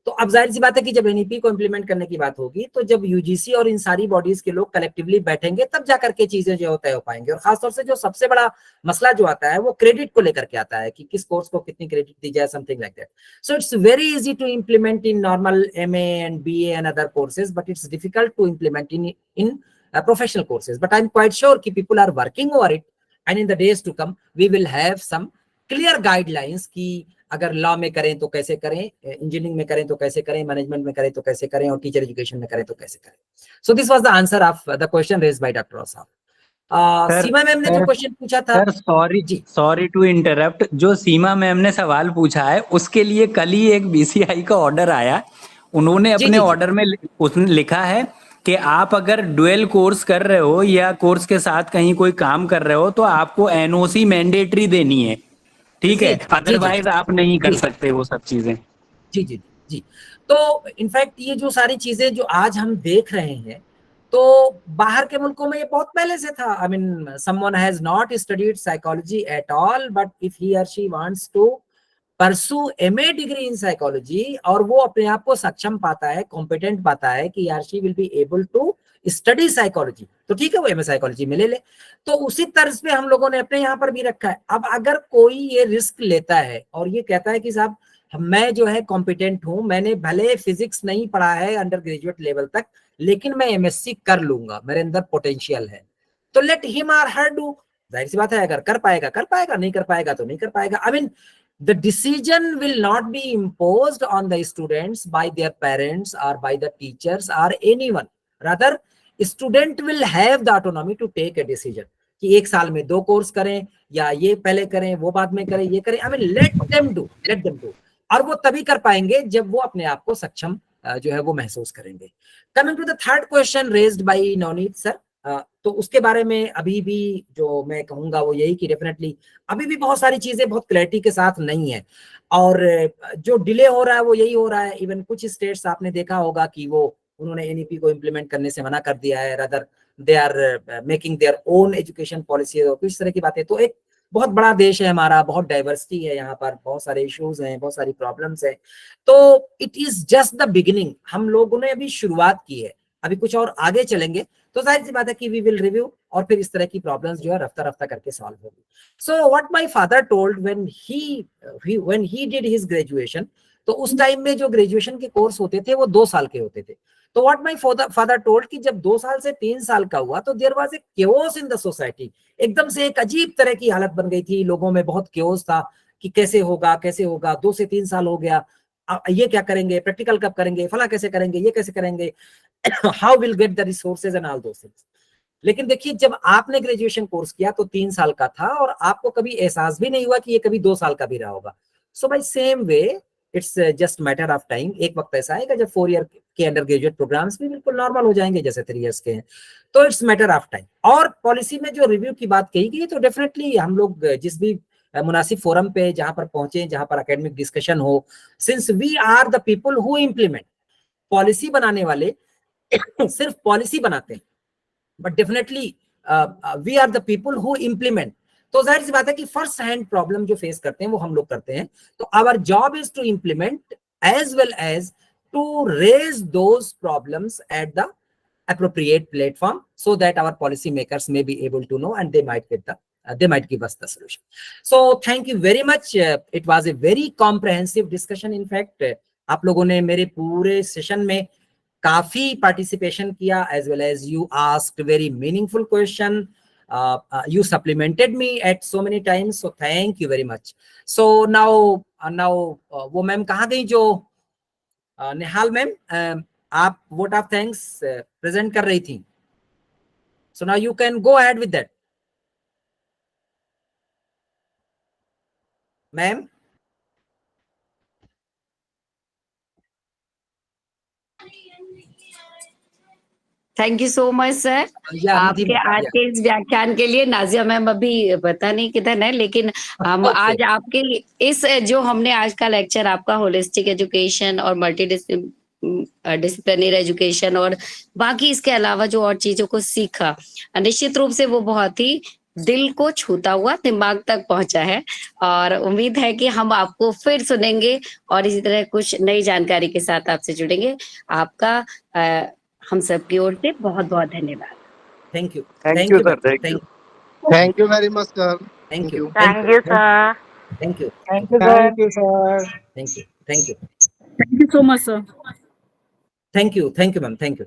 तो अब जाहिर सी बात है कि जब NEP को इम्प्लीमेंट करने की बात होगी, तो जब UGC और इन सारी बॉडीज के लोग कलेक्टिवली बैठेंगे, तब जाकर के चीजें जो तय हो पाएंगे. और खासतौर से जो सबसे बड़ा मसला जो आता है वो क्रेडिट को लेकर के आता है कि किस कोर्स को कितनी क्रेडिट दी जाए, something like that. So it's very easy to implement in normal MA and BA and other courses, but it's difficult to implement in professional courses. But I'm quite sure कि people are working over it, and in the days to come we will have some clear guidelines कि अगर law में करें तो कैसे करें, engineering में करें तो कैसे करें, मैनेजमेंट में करें तो कैसे करें, और टीचर एजुकेशन में करें तो कैसे करें. So this was the answer of the question raised by Dr. Osaf. Seema ma'am ने जो क्वेश्चन पूछा था. सर सॉरी टू इंटरप्ट, जो सीमा मैम ने सवाल पूछा है उसके लिए कल ही एक बीसीआई का ऑर्डर आया. उन्होंने अपने ऑर्डर में उसने लिखा है कि आप अगर डुअल कोर्स कर रहे हो या कोर्स के साथ कहीं कोई काम कर रहे हो तो आपको एनओसी मैंडेटरी देनी है, ठीक है, अदरवाइज आप नहीं कर सकते वो सब चीजें. जी जी जी. तो इनफैक्ट ये जो सारी चीजें जो आज हम देख रहे हैं, तो बाहर के मुल्कों में ये बहुत पहले से था. I mean someone has not studied psychology at all, but if he और she wants to pursue MA degree in psychology और वो अपने आप को सक्षम पाता है, कॉम्पिटेंट पाता है कि यार she will be able to study psychology, तो ठीक है वो एमए साइकोलॉजी में ले ले. तो उसी तर्ज पे हम लोगों ने अपने यहाँ पर भी रखा है. अब अगर कोई ये रिस्क लेता है और ये कहता है कि साहब मैं जो है कॉम्पिटेंट हूँ, मैंने भले फिजिक्स नहीं पढ़ा है अंडर ग्रेजुएट लेवल तक, लेकिन मैं एमएससी कर लूंगा, मेरे अंदर पोटेंशियल है, तो लेट हिम और हर डू. जाहिर सी बात है, अगर कर पाएगा कर पाएगा, नहीं कर पाएगा तो नहीं कर पाएगा. I mean the decision will not be imposed on the students by their parents or by the teachers or anyone. Rather, student will have the autonomy to take a decision कि एक साल में 2 कोर्स करें या ये पहले करें वो बाद में करें, ये करें. I mean let them do. और वो तभी कर पाएंगे जब वो अपने आप को सक्षम जो है वो महसूस करेंगे. Coming to the third question raised by Navneet sir, तो उसके बारे में अभी भी जो मैं कहूंगा वो यही कि डेफिनेटली अभी भी बहुत सारी चीजें बहुत क्लैरिटी के साथ नहीं है, और जो डिले हो रहा है वो यही हो रहा है. इवन कुछ स्टेट्स आपने देखा होगा कि वो उन्होंने एनईपी को इम्प्लीमेंट करने से मना कर दिया है, rather they are making their own education policy और कुछ तरह की बातें. तो एक बहुत बड़ा देश है हमारा, बहुत डाइवर्सिटी है यहाँ पर, बहुत सारे इश्यूज हैं, बहुत सारी प्रॉब्लम्स है. तो it is just the beginning. हम लोगों ने अभी शुरुआत की है, अभी कुछ और आगे चलेंगे तो जाहिर सी बात है कि वी विल रिव्यू और फिर इस तरह की प्रॉब्लम्स जो है रफ्ता रफ्ता करके सॉल्व होगी. So what my father told when he did his graduation, तो उस टाइम में जो ग्रेजुएशन के कोर्स होते थे वो 2 साल के होते थे. तो व्हाट माय फादर टोल्ड कि जब 2 साल से 3 साल का हुआ तो there was a chaos in the society. एकदम से एक अजीब तरह की हालत बन गई थी, लोगों में बहुत केओस था कि कैसे होगा 2 से 3 साल हो गया, ये क्या करेंगे, प्रैक्टिकल कब करेंगे, फला कैसे करेंगे, ये कैसे करेंगे, how will get the resources and all those things. लेकिन देखिए जब आपने ग्रेजुएशन कोर्स किया तो 3 साल का था और आपको कभी एहसास भी नहीं हुआ कि ये कभी 2 साल का भी रहा होगा. So by same way it's just matter of time. एक वक्त ऐसा आएगा जब 4 ईयर के अंडर ग्रेजुएट प्रोग्राम्स भी बिल्कुल नॉर्मल हो जाएंगे जैसे 3 इयर्स के हैं. तो इट्स मैटर ऑफ टाइम. और पॉलिसी में जो रिव्यू की बात कही गई तो डेफिनेटली हम लोग जिस भी मुनासिब फोरम पे जहां पर पहुंचे, जहां पर एकेडमिक डिस्कशन हो, since we are the people who implement, policy बनाने वाले सिर्फ पॉलिसी बनाते हैं, but definitely we are the people who implement. तो जाहिर सी बात है कि फर्स्ट हैंड प्रॉब्लम जो फेस करते हैं वो हम लोग करते हैं. तो our job is to implement as well as to raise those problems at the appropriate platform so that our policy makers may be able to know and they might give us the solution. So thank you very much. It was a very comprehensive discussion. In fact, आप लोगों ने मेरे पूरे session में काफी participation किया, as well as you asked very meaningful question. You supplemented me at so many times, so thank you very much. So now वो ma'am कहाँ गई जो निहाल मैम, आप वोट ऑफ थैंक्स प्रेजेंट कर रही थी. So now you can go ahead with that ma'am. Thank you so much sir आपके आज के इस व्याख्यान के लिए. नाजिया मैम अभी पता नहीं किधर है, लेकिन हम आज आपके इस जो हमने आज का लेक्चर आपका होलिस्टिक एजुकेशन और मल्टी डिसिप्लिनरी एजुकेशन और बाकी इसके अलावा जो और चीजों को सीखा, निश्चित रूप से वो बहुत ही दिल को छूता हुआ, दिमाग तक पहुंचा है. और उम्मीद है कि हम आपको फिर सुनेंगे और इसी तरह कुछ नई जानकारी के साथ आपसे जुड़ेंगे. आपका हम सब की ओर से बहुत बहुत धन्यवाद. Thank you sir. Thank you very much sir. Thank you sir. Thank you sir. Thank you Thank you so much, sir. Thank you ma'am. Thank you.